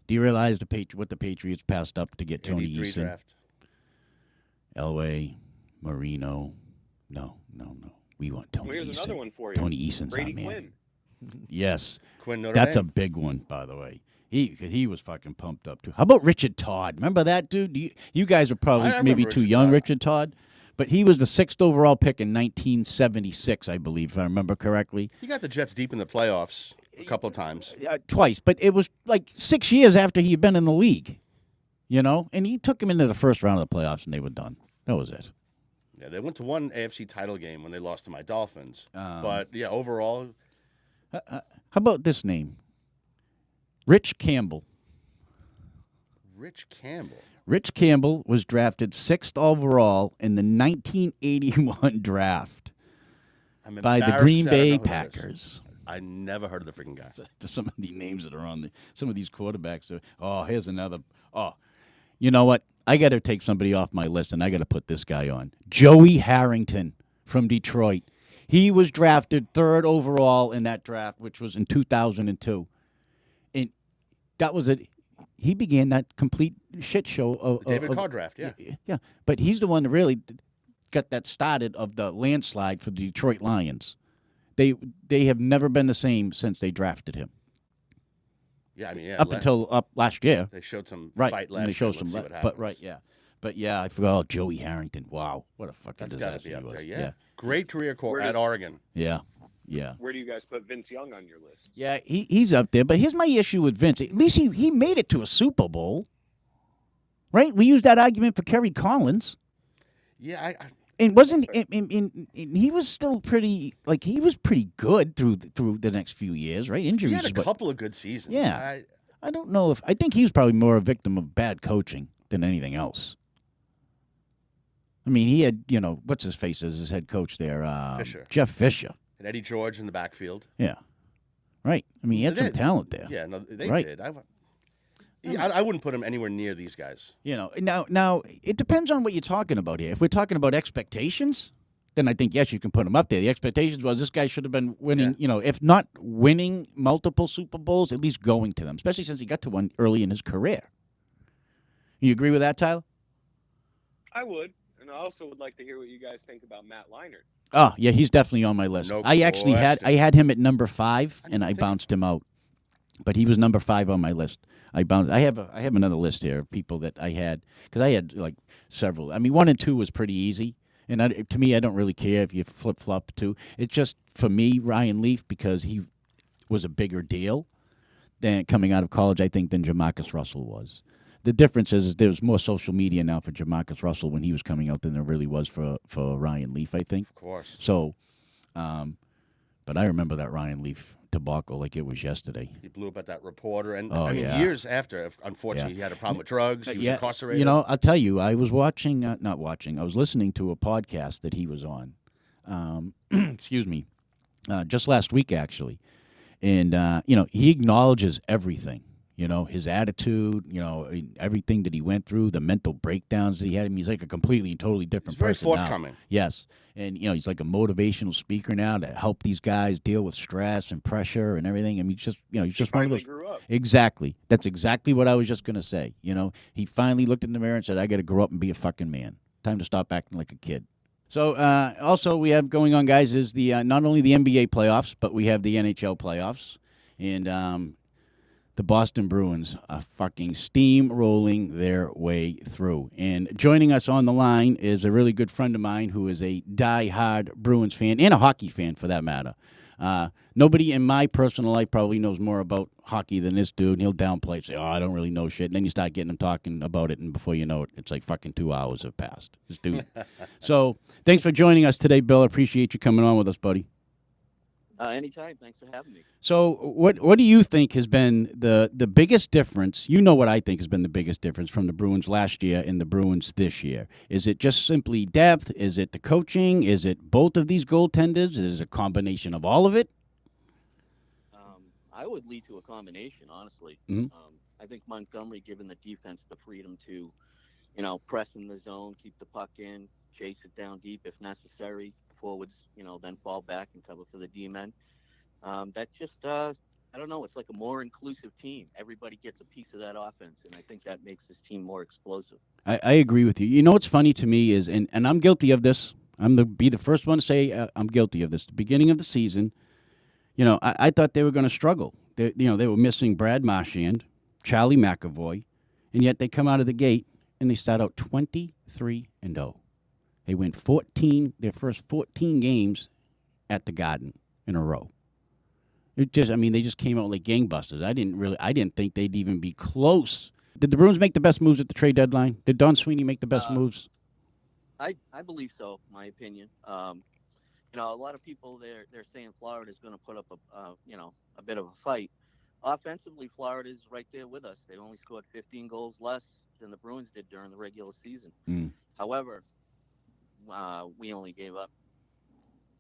Do you realize what the Patriots passed up to get Tony 83 Eason? draft. Elway, Marino. No. We want Tony Well, here's Eason. another one for you. Tony Eason's Brady our man. Quinn. Yes. Quinn Notre That's a Dame. big one, by the way. He was fucking pumped up, too. How about Richard Todd? Remember that, dude? You guys are probably I maybe remember too Richard young, Todd. Richard Todd. But he was the 6th overall pick in 1976, I believe, if I remember correctly. He got the Jets deep in the playoffs a couple of times. Twice. But it was like 6 years after he had been in the league, And he took him into the first round of the playoffs, and they were done. That was it. Yeah, they went to one AFC title game when they lost to my Dolphins. But, yeah, overall, How about this name? Rich Campbell. Rich Campbell. Rich Campbell was drafted 6th overall in the 1981 draft I'm by the embarrassed Green that I don't Bay know who that is. Packers. I never heard of the freaking guy. Some of the names that are on some of these quarterbacks. Here's another. Oh, you know what? I got to take somebody off my list, and I got to put this guy on. Joey Harrington from Detroit. He was drafted 3rd overall in that draft, which was in 2002. And that was it. He began that complete shit show of David Carr draft, yeah. Yeah, but he's the one that really got that started of the landslide for the Detroit Lions. They have never been the same since they drafted him. Yeah, I mean, yeah. Up until last year. They showed some Right. fight and last they showed year. some Let's see what but happens. right, yeah. But yeah, I forgot. Oh, Joey Harrington. Wow. What a fucking That's got to disaster be he up was. there, yeah. Great career Where at does- Oregon. Yeah. Yeah. Where do you guys put Vince Young on your list? Yeah, he's up there. But here's my issue with Vince. At least he made it to a Super Bowl. Right? We used that argument for Kerry Collins. Yeah, And wasn't and he was still pretty he was pretty good through the next few years, right? he Injuries. had a is what- couple of good seasons. Yeah. I don't know I think he was probably more a victim of bad coaching than anything else. I mean, he had, what's his face as his head coach there? Fisher. Jeff Fisher. And Eddie George in the backfield. Yeah. Right. I mean, he had They some did. talent there. Yeah, no, they Right. did. I wouldn't put him anywhere near these guys. Now it depends on what you're talking about here. If we're talking about expectations, then I think yes, you can put him up there. The expectations was this guy should have been winning. If not winning multiple Super Bowls, at least going to them. Especially since he got to one early in his career. You agree with that, Tyler? I would. And I also would like to hear what you guys think about Matt Leinart. Oh yeah, he's definitely on my list. No I actually had question. him at number 5, and I bounced him out. But he was number 5 on my list. I have another list here of people that I had because I had like several. I mean, 1 and 2 was pretty easy, And to me, I don't really care if you flip-flop the two. It's just, for me, Ryan Leaf, because he was a bigger deal than coming out of college, I think, than Jamarcus Russell was. The difference is there's more social media now for Jamarcus Russell when he was coming out than there really was for Ryan Leaf, I think. Of course. So, but I remember that Ryan Leaf debacle like it was yesterday. He blew up at that reporter, and Oh, I mean, yeah. years after, unfortunately, he had a problem with drugs. He was incarcerated. You know, I'll tell you, I was watching, not watching, I was listening to a podcast that he was on. Excuse me, just last week actually, and you know, he acknowledges everything. You know, his attitude, you know, everything that he went through, the mental breakdowns that he had. I mean, he's like a completely and totally different He's very person now. forthcoming. Yes. And, you know, he's like a motivational speaker now to help these guys deal with stress and pressure and everything. I mean, he's just, you know, he's just one of those. Grew up. Exactly. That's exactly what I was just going to say. You know, he finally looked in the mirror and said, I got to grow up and be a fucking man. Time to stop acting like a kid. So also we have going on, guys, is the not only the NBA playoffs, but we have the NHL playoffs. And the Boston Bruins are fucking steamrolling their way through. And joining us on the line is a really good friend of mine who is a die-hard Bruins fan and a hockey fan, for that matter. Nobody in my personal life probably knows more about hockey than this dude. And he'll downplay it, say, oh, I don't really know shit. And then you start getting him talking about it, and before you know it, it's like fucking 2 hours have passed. This dude. So thanks for joining us today, Bill. I appreciate you coming on with us, buddy. Anytime. Thanks for having me. So what do you think has been the biggest difference? You know what I think has been the biggest difference from the Bruins last year and the Bruins this year. Is it just simply depth? Is it the coaching? Is it both of these goaltenders? Is it a combination of all of it? I would lead to a combination, honestly. Mhm. I think Montgomery given the defense the freedom to, you know, press in the zone, keep the puck in, chase it down deep if necessary. Forwards, you know, then fall back and cover for the D-men. That just, I don't know, it's like a more inclusive team. Everybody gets a piece of that offense, and I think that makes this team more explosive. I agree with you. You know what's funny to me is, and I'm guilty of this. I'm going to be the first one to say I'm guilty of this. The beginning of the season, you know, I thought they were going to struggle. They were missing Brad Marchand, Charlie McAvoy, and yet they come out of the gate and they start out 23-0. They went their first 14 games at the Garden in a row. They just came out like gangbusters. I didn't think they'd even be close. Did the Bruins make the best moves at the trade deadline? Did Don Sweeney make the best moves? I believe so, my opinion. You know, a lot of people they're saying Florida's going to put up a bit of a fight. Offensively, Florida's right there with us. They only scored 15 goals less than the Bruins did during the regular season. However, we only gave up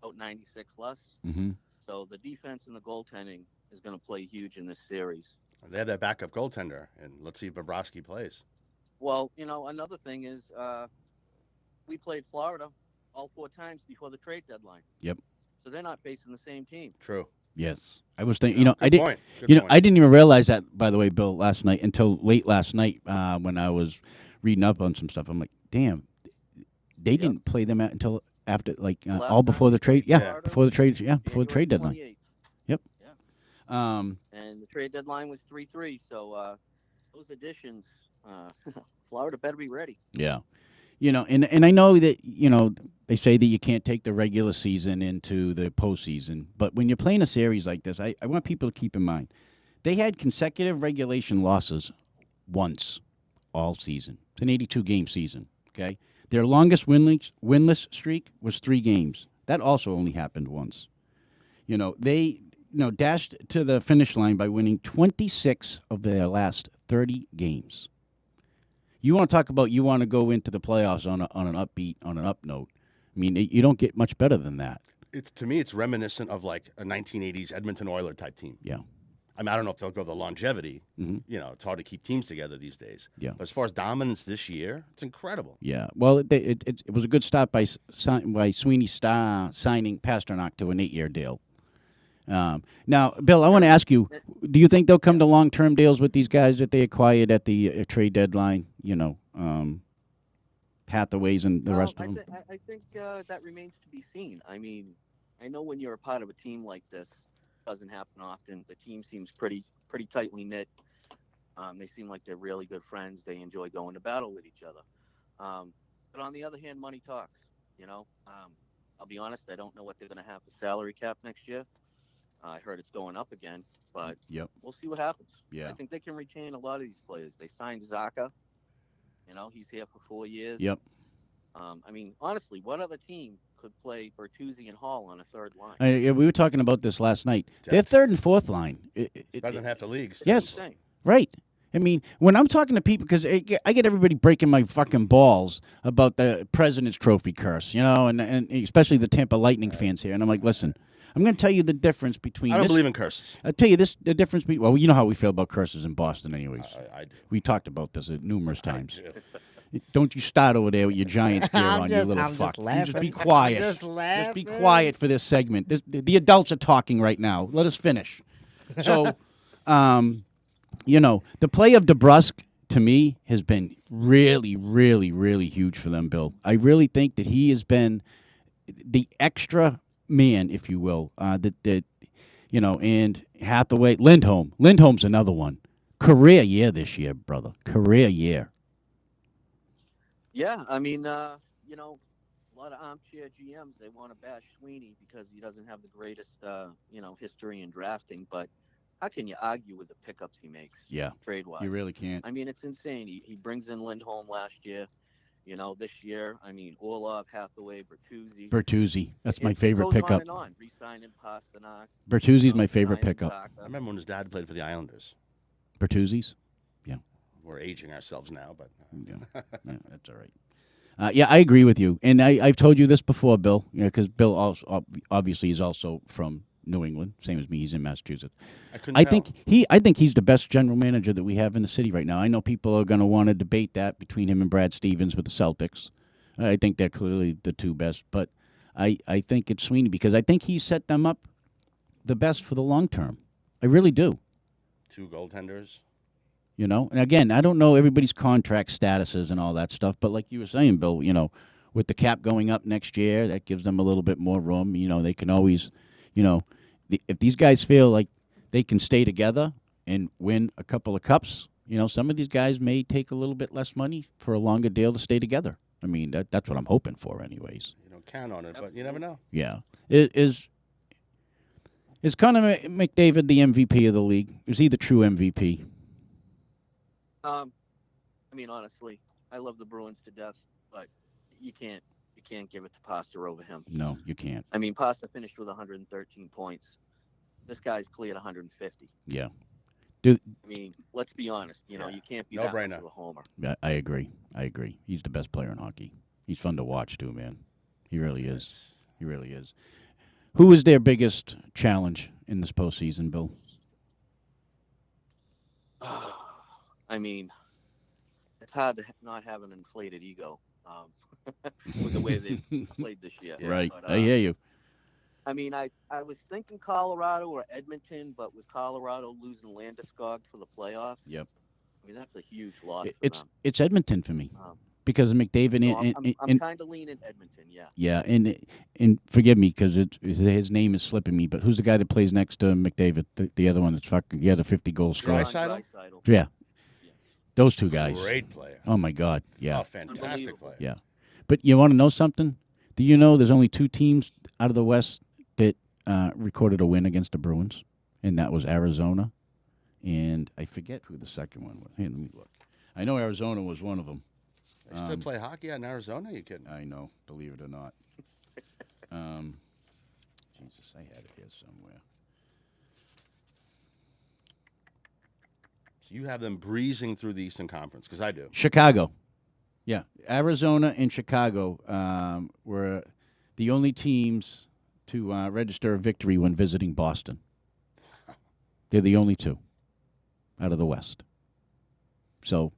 about 96 less. Mm-hmm. So the defense and the goaltending is going to play huge in this series. They have their backup goaltender, and let's see if Bobrovsky plays. Well, you know, another thing is we played Florida all 4 times before the trade deadline. Yep. So they're not facing the same team. True. Yes, I was thinking. You know, Good point. I didn't even realize that. By the way, Bill, last night until late last night when I was reading up on some stuff, I'm like, damn, they didn't play them out until after, like, all before the trade. Yeah, before the trade. Yeah, before the trade deadline. 28th. Yep. Yeah. And the trade deadline was 3-3. So those additions, Florida better be ready. Yeah. You know, and I know that, you know, they say that you can't take the regular season into the postseason, but when you're playing a series like this, I want people to keep in mind, they had consecutive regulation losses once all season. It's an 82-game season, okay? Their longest winless streak was 3 games. That also only happened once. You know, they dashed to the finish line by winning 26 of their last 30 games. You want to talk about you want to go into the playoffs on an up note. I mean, you don't get much better than that. To me, it's reminiscent of like a 1980s Edmonton Oilers type teteam. Yeah. I mean, I don't know if they'll go the longevity. Mm-hmm. You know, it's hard to keep teams together these days. Yeah. But as far as dominance this year, it's incredible. Yeah. Well, it was a good start by Sweeney signing Pasternak to an 8-year deal. Now, Bill, I want to ask you, do you think they'll come to long-term deals with these guys that they acquired at the trade deadline? You know, Hathaways and the rest of them? I think that remains to be seen. I mean, I know when you're a part of a team like this, it doesn't happen often. The team seems pretty tightly knit. They seem like they're really good friends. They enjoy going to battle with each other. But on the other hand, money talks. I'll be honest, I don't know what they're going to have for salary cap next year. I heard it's going up again, but Yep. we'll see what happens. Yeah. I think they can retain a lot of these players. They signed Zaka. He's here for 4 years. Yep. Honestly, what other team could play Bertuzzi and Hall on a third line? We were talking about this last night. Depth. Their third and fourth line. Better than half the leagues. Yes. Insane. Right. I mean, when I'm talking to people, because I get everybody breaking my fucking balls about the President's Trophy curse, and especially the Tampa Lightning fans here. And I'm like, listen, I'm going to tell you the difference between I don't this. believe in curses. I'll tell you the difference between, well, you know how we feel about curses in Boston anyways. I do. We talked about this numerous times. I do. Don't you start over there with your Giants gear on, you little fuck. You just be quiet. Just be quiet for this segment. The adults are talking right now. Let us finish. So, the play of DeBrusque, to me, has been really, really, really huge for them, Bill. I really think that he has been the extra man, if you will, and Hathaway, Lindholm. Lindholm's another one. Career year this year, brother. Career year. Yeah, a lot of armchair GMs, they want to bash Sweeney because he doesn't have the greatest, history in drafting. But how can you argue with the pickups he makes? Yeah, trade-wise. you really can't. It's insane. He brings in Lindholm last year. This year, Orlov, Hathaway, Bertuzzi. That's my It favorite goes pickup. On and on. Re-signing Pasternak. Bertuzzi's my favorite signing pickup. Zaka. I remember when his dad played for the Islanders. Bertuzzi's? We're aging ourselves now, but Yeah, that's all right. I agree with you, and I've told you this before, Bill. Because Bill also obviously is also from New England, same as me. He's in Massachusetts. I couldn't I tell. think he's the best general manager that we have in the city right now. I know people are going to want to debate that between him and Brad Stevens with the Celtics. I think they're clearly the two best, but I think it's Sweeney because I think he set them up the best for the long term. I really do. 2 goaltenders. And again, I don't know everybody's contract statuses and all that stuff, but like you were saying, Bill, with the cap going up next year, that gives them a little bit more room. They can always, if these guys feel like they can stay together and win a couple of cups, some of these guys may take a little bit less money for a longer deal to stay together. That's what I'm hoping for anyways. You don't count on it, but you never know. Yeah. Is Connor McDavid the MVP of the league? Is he the true MVP? Honestly, I love the Bruins to death, but you can't give it to Pasta over him. No, you can't. Pasta finished with 113 points. This guy's cleared 150. Yeah. Let's be honest. You can't be No that brainer. much of a homer. I agree. He's the best player in hockey. He's fun to watch too, man. He really is. He really is. Who is their biggest challenge in this postseason, Bill? It's hard to not have an inflated ego with the way they played this year. Right. But, I hear you. I was thinking Colorado or Edmonton, but with Colorado losing Landeskog for the playoffs, Yep. That's a huge loss for them. It's Edmonton for me because of McDavid. So I'm kind of leaning Edmonton, yeah. Yeah, and forgive me because his name is slipping me, but who's the guy that plays next to McDavid? The other one that's fucking the 50-goal scorer. Draisaitl? Yeah, Yes. those two guys. Great player. Oh my God, yeah. Oh, fantastic player. Yeah. But you want to know something? Do you know there's only 2 teams out of the West that recorded a win against the Bruins, and that was Arizona, and I forget who the second one was. Hey, let me look. I know Arizona was one of them. They still play hockey out in Arizona? You kidding? I know, believe it or not. Jesus, I had it here somewhere. So you have them breezing through the Eastern Conference, because I do. Chicago. Yeah, Arizona and Chicago were the only teams to register a victory when visiting Boston. They're the only 2 out of the West. So,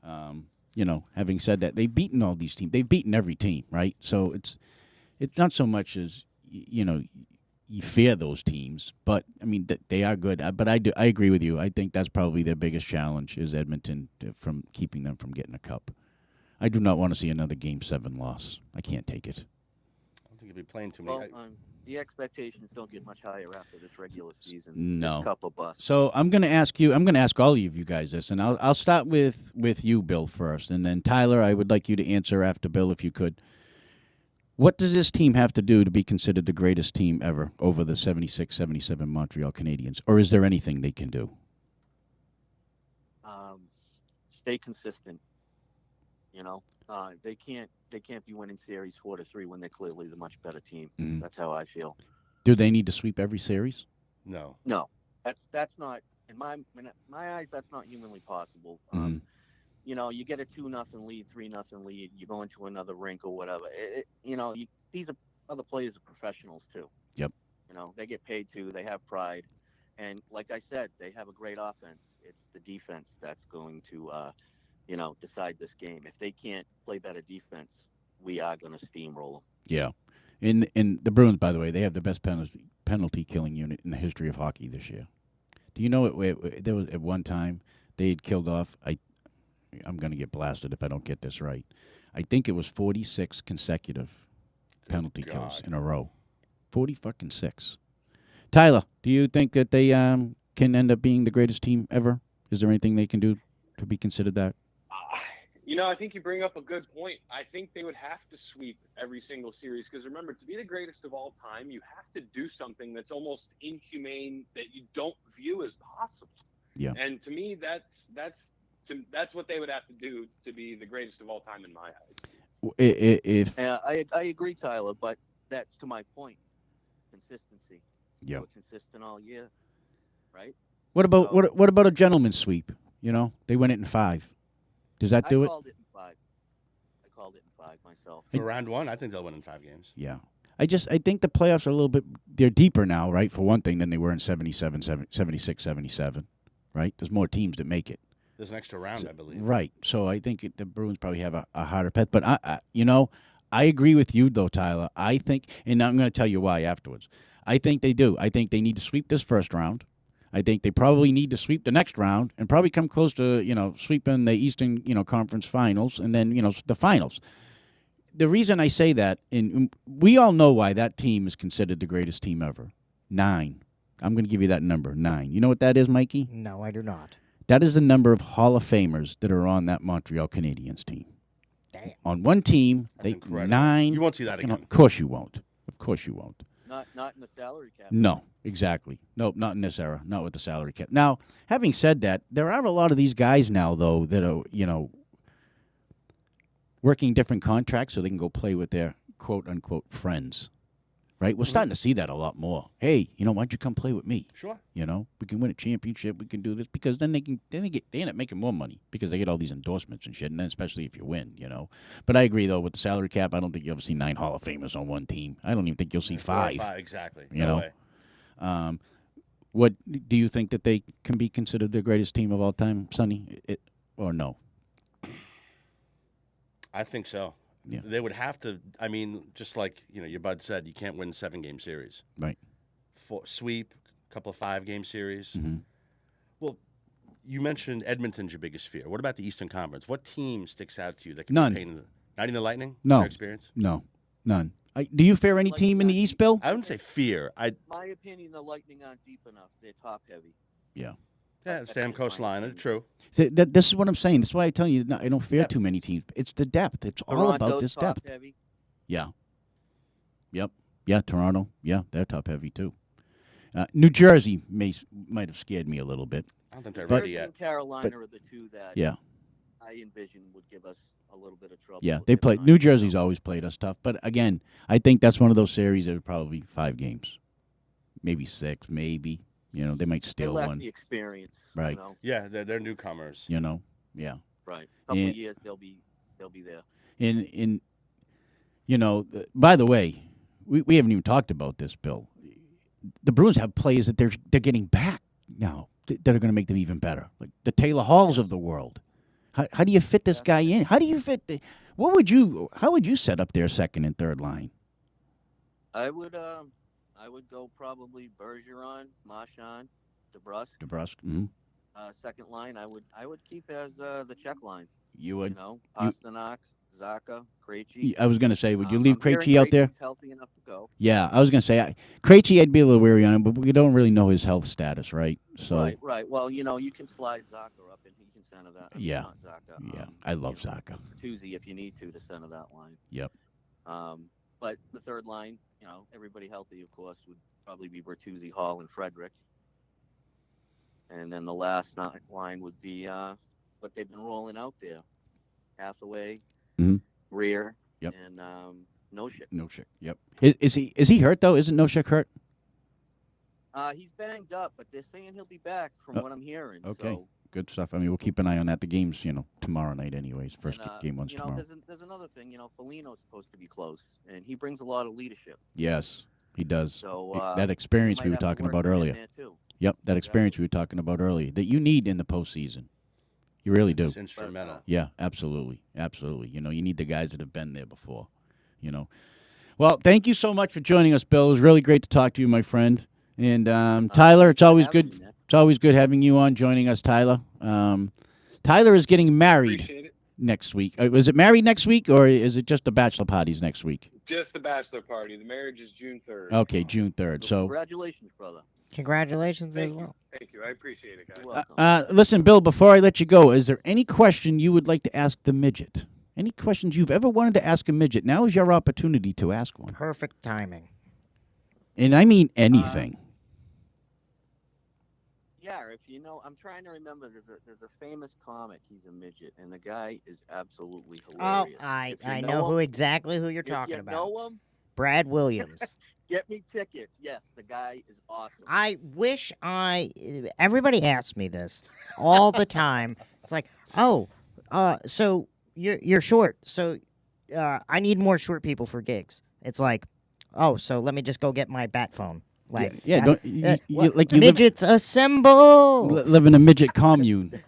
having said that, they've beaten all these teams. They've beaten every team, right? So it's not so much as you fear those teams, but they are good. But I agree with you. I think that's probably their biggest challenge is Edmonton from keeping them from getting a cup. I do not want to see another Game 7 loss. I can't take it. I don't think you'll be playing too many. Well, the expectations don't get much higher after this regular season. No. It's a couple busts. So I'm going to ask you. I'm going to ask all of you guys this, and I'll start with you, Bill, first, and then Tyler. I would like you to answer after Bill, if you could. What does this team have to do to be considered the greatest team ever over the 76-77 Montreal Canadiens? Or is there anything they can do? Stay consistent. You know, they can't be winning series 4-3 when they're clearly the much better team. Mhm. That's how I feel. Do they need to sweep every series? No. No, that's not in my eyes. That's not humanly possible. Mhm. You know, you get a 2-0 lead, 3-0 lead, you go into another rink or whatever. These are other players are professionals too. Yep. You know, they get paid too. They have pride, and like I said, they have a great offense. It's the defense that's going to, decide this game. If they can't play better defense, we are going to steamroll them. Yeah. In the Bruins, by the way, they have the best penalty killing unit in the history of hockey this year. Do you know there was at one time they had killed off? I'm going to get blasted if I don't get this right. I think it was 46 consecutive penalty kills in a row. 46. Tyler, do you think that they can end up being the greatest team ever? Is there anything they can do to be considered that? I think you bring up a good point. I think they would have to sweep every single series because remember, to be the greatest of all time, you have to do something that's almost inhumane that you don't view as possible. Yeah. And to me, that's what they would have to do to be the greatest of all time in my eyes. I agree, Tyler, but that's to my point. Consistency. Yeah. We're consistent all year, right? What about a gentleman's sweep? You know, they win it in 5. Does that do I it? called it in 5. I called it in 5 myself. For round 1, I think they'll win in 5 games. Yeah. I think the playoffs are a little bit, they're deeper now, right, for one thing, than they were in 76, 77, right? There's more teams that make it. There's an extra round, I believe. Right. So I think the Bruins probably have a harder path. But, I agree with you, though, Tyler. I think, and I'm going to tell you why afterwards. I think they do. I think they need to sweep this first round. I think they probably need to sweep the next round and probably come close to, sweeping the Eastern, Conference Finals and then, the finals. The reason I say that, and we all know why that team is considered the greatest team ever. 9. I'm going to give you that number, 9. You know what that is, Mikey? No, I do not. That is the number of Hall of Famers that are on that Montreal Canadiens team. Damn. On one team, That's incredible. 9. You won't see that again. Of course you won't. Of course you won't. Not in the salary cap. No, exactly. Nope, not in this era. Not with the salary cap. Now, having said that, there are a lot of these guys now, though, that are, working different contracts so they can go play with their quote-unquote friends, right? We're starting to see that a lot more. Hey, why don't you come play with me? Sure. We can win a championship. We can do this because then they end up making more money because they get all these endorsements and shit, and then especially if you win, But I agree, though, with the salary cap, I don't think you'll ever see 9 Hall of Famers on one team. I don't even think you'll see 5. 5, exactly. You No know? way. What do you think that they can be considered the greatest team of all time, Sonny? Or no? I think so. Yeah. They would have to. I mean, just like your bud said, you can't win 7-game series. Right. Sweep, a couple of 5-game series. Mm-hmm. Well, you mentioned Edmonton's your biggest fear. What about the Eastern Conference? What team sticks out to you that can None. be a pain in the? Not even the Lightning. No. Their experience. No, none. Do you fear any Like team in the that. East, Bill? I wouldn't say fear. My opinion, the Lightning aren't deep enough. They're top heavy. Yeah. That's Stamkos just my line. opinion. True. So this is what I'm saying. That's why I tell you I don't fear Depth. too many teams. It's the depth. It's all about Toronto's this top depth. heavy. Yeah. Yep. Yeah, Toronto. Yeah, they're top heavy too. New Jersey might have scared me a little bit. I don't think they're But- ready Jersey yet. and Carolina are the two that Yeah. I envision would give us a little bit of trouble. Yeah, with they their play. time. New Jersey's always played us tough, but again, I think that's one of those series that would probably be 5 games, maybe 6, maybe. They might They steal lack one. the experience. Right. You know? Yeah, they're newcomers. Yeah. Right. Couple And- of years they'll be there. In by the way, we haven't even talked about this, Bill. The Bruins have players that they're getting back now that are going to make them even better, like the Taylor Halls of the world. How do you fit this guy in? How do you fit? How would you set up their second and third line? I would go probably Bergeron, Marchand, DeBrusque. DeBrusque. Mm-hmm. Second line, I would keep as the check line. You would. Pasternak, Zaka, Krejci. I was going to say, would you leave I'm hearing Krejci out there? Krejci's healthy enough to go. Yeah, I was going to say, Krejci, I'd be a little weary on him, but we don't really know his health status, right? So Right. Well, you can slide Zaka up and he can center that. Yeah. Not Zaka. Yeah, I love Zaka. Tuesday if you need to center that line. Yep. But the third line, everybody healthy, of course, would probably be Bertuzzi, Hall, and Frederick. And then the last line would be what they've been rolling out there: Hathaway, Rear, Yep. and Noshik. Noshik. Yep. Is he hurt though? Isn't Noshik hurt? He's banged up, but they're saying he'll be back from what I'm hearing. Okay. So, Good stuff. I mean, we'll keep an eye on that. The game's, tomorrow night anyways. First game one's tomorrow. There's another thing. Foligno's supposed to be close, and he brings a lot of leadership. Yes, he does. So that experience might we were have to talking work about him in earlier. there, too. Yep, that experience we were talking about earlier that you need in the postseason. You really do. It's instrumental. Yeah, absolutely. Absolutely. You need the guys that have been there before, Well, thank you so much for joining us, Bill. It was really great to talk to you, my friend. And Tyler, it's always good. It's always good having you on, joining us, Tyler. Tyler is getting married next week. Was it married next week, or is it just the bachelor parties next week? Just the bachelor party. The marriage is June 3rd. Okay, June 3rd. So congratulations, brother. Congratulations as Thank well. you. Thank you. I appreciate it, guys. You're welcome. listen, Bill, before I let you go, is there any question you would like to ask the midget? Any questions you've ever wanted to ask a midget? Now is your opportunity to ask one. Perfect timing. And I mean anything. Yeah, I'm trying to remember. There's a famous comic. He's a midget, and the guy is absolutely Oh, hilarious. I know exactly who you're If talking you about. know him, Brad Williams. get me tickets. Yes, the guy is awesome. I wish everybody asks me this all the time. It's like, so you're short, so I need more short people for gigs. It's like, so let me just go get my bat phone. Like, midgets assemble. Live in a midget commune.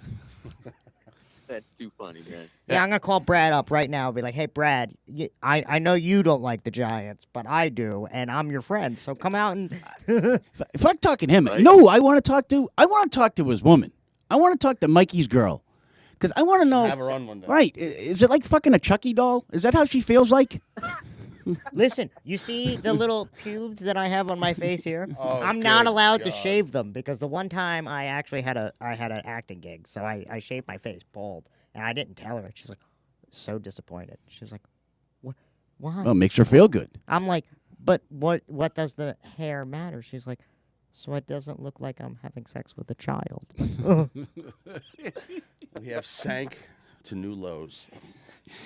That's too funny, man. Yeah, I'm gonna call Brad up right now and be like, "Hey, Brad, I know you don't like the Giants, but I do, and I'm your friend. So come out and." If I'm talking to him, Right. you know who I want to talk to? I want to talk to his woman. I want to talk to Mikey's girl. Because I want to know. Have her on one day. Right. Is it like fucking a Chucky doll? Is that how she feels like? Listen, you see the little pubes that I have on my face here? Oh, I'm not good allowed to God. shave them because the one time I actually had an acting gig, so I shaved my face bald, and I didn't tell her. She's like, so disappointed. She was like, "What? Why?" Well, it makes her feel good. I'm like, "But what does the hair matter?" She's like, "So it doesn't look like I'm having sex with a child." We have sank to new lows.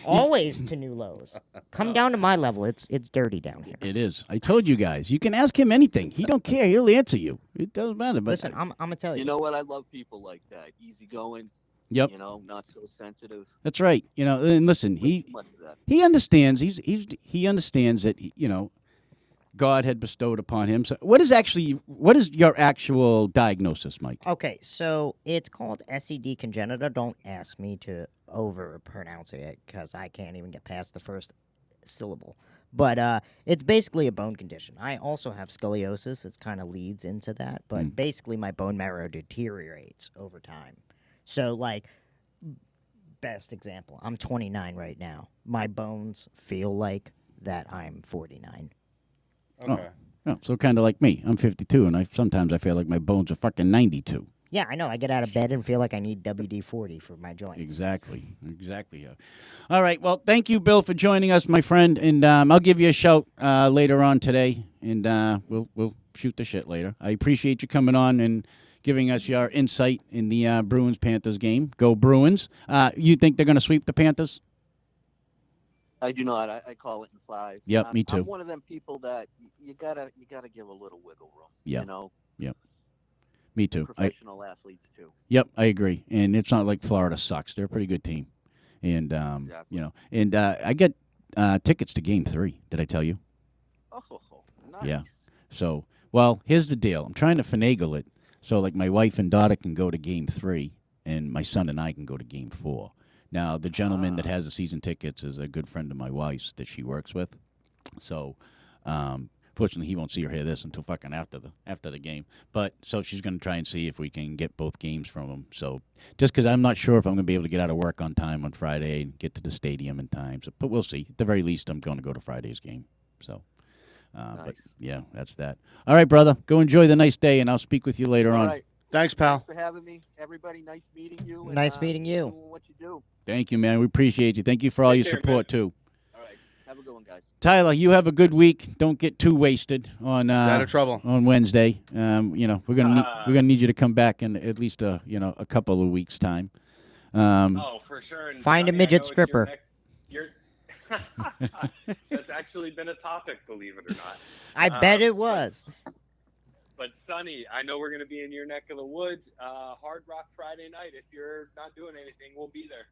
Always to new lows. Come down to my level. It's dirty down here. It is. I told you guys. You can ask him anything. He don't care. He'll answer you. It doesn't matter. But Listen, I'm gonna tell you. You know what? I love people like that. Easygoing. Yep. Not so sensitive. That's right. And listen, he Much of that. he understands. He understands that God had bestowed upon him. So what is your actual diagnosis, Mike? Okay, so it's called SED congenital. Don't ask me to over-pronounce it because I can't even get past the first syllable. But it's basically a bone condition. I also have scoliosis. It kind of leads into that. But basically, my bone marrow deteriorates over time. So, best example, I'm 29 right now. My bones feel like that I'm 49. Okay. Oh, so kind of like me. I'm 52, and sometimes I feel like my bones are fucking 92. Yeah, I know. I get out of bed and feel like I need WD-40 for my joints. Exactly. Yeah. All right. Well, thank you, Bill, for joining us, my friend. And I'll give you a shout later on today, and we'll shoot the shit later. I appreciate you coming on and giving us your insight in the Bruins-Panthers game. Go Bruins. You think they're going to sweep the Panthers? I do not. I call it in 5. Yep, me too. I'm one of them people that you gotta give a little wiggle room. Yeah. You know. Yep. Me too. Professional athletes too. Yep, I agree. And it's not like Florida sucks. They're a pretty good team. And Exactly. and I get tickets to Game 3. Did I tell you? Oh, nice. Yeah. So, well, here's the deal. I'm trying to finagle it so like my wife and daughter can go to Game 3, and my son and I can go to Game 4. Now, the gentleman that has the season tickets is a good friend of my wife's that she works with. So, fortunately, he won't see or hear this until fucking after the game. But so she's going to try and see if we can get both games from him. So, just because I'm not sure if I'm going to be able to get out of work on time on Friday and get to the stadium in time. So, but we'll see. At the very least, I'm going to go to Friday's game. So, but Nice. yeah, that's that. All right, brother. Go enjoy the nice day, and I'll speak with you later All on. right. Thanks, pal. Thanks for having me. Everybody, nice meeting you. And, Nice meeting you. doing what you do. Thank you, man. We appreciate you. Thank you for all Take your care, support, too. All right. Have a good one, guys. guys. Tyler, you have a good week. Don't get too wasted on Out of trouble. on Wednesday. We're gonna need you to come back in at least a couple of weeks time. Oh, for sure. And Find a Sonny, I midget know it's your stripper. That's actually been a topic, believe it or not. I bet it was. But Sonny, I know we're going to be in your neck of the woods. Hard Rock Friday night. If you're not doing anything, we'll be there.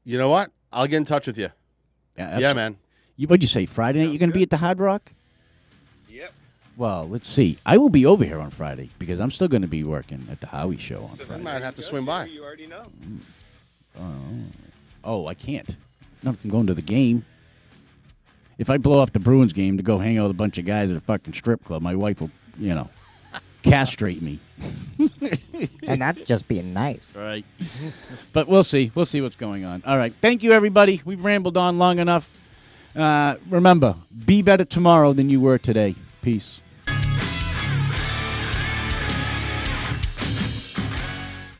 You know what? I'll get in touch with you. Yeah, man. What'd you say? Friday night? You're gonna be at the Hard Rock? Yep. Well, let's see. I will be over here on Friday because I'm still going to be working at the Howie Show on So Friday. might have to go, swing by. You already know. Oh, I can't. Not if I'm going to the game. If I blow off the Bruins game to go hang out with a bunch of guys at a fucking strip club, my wife will, castrate me. And that's just being nice. Right. But we'll see. We'll see what's going on. All right. Thank you, everybody. We've rambled on long enough. Remember, be better tomorrow than you were today. Peace.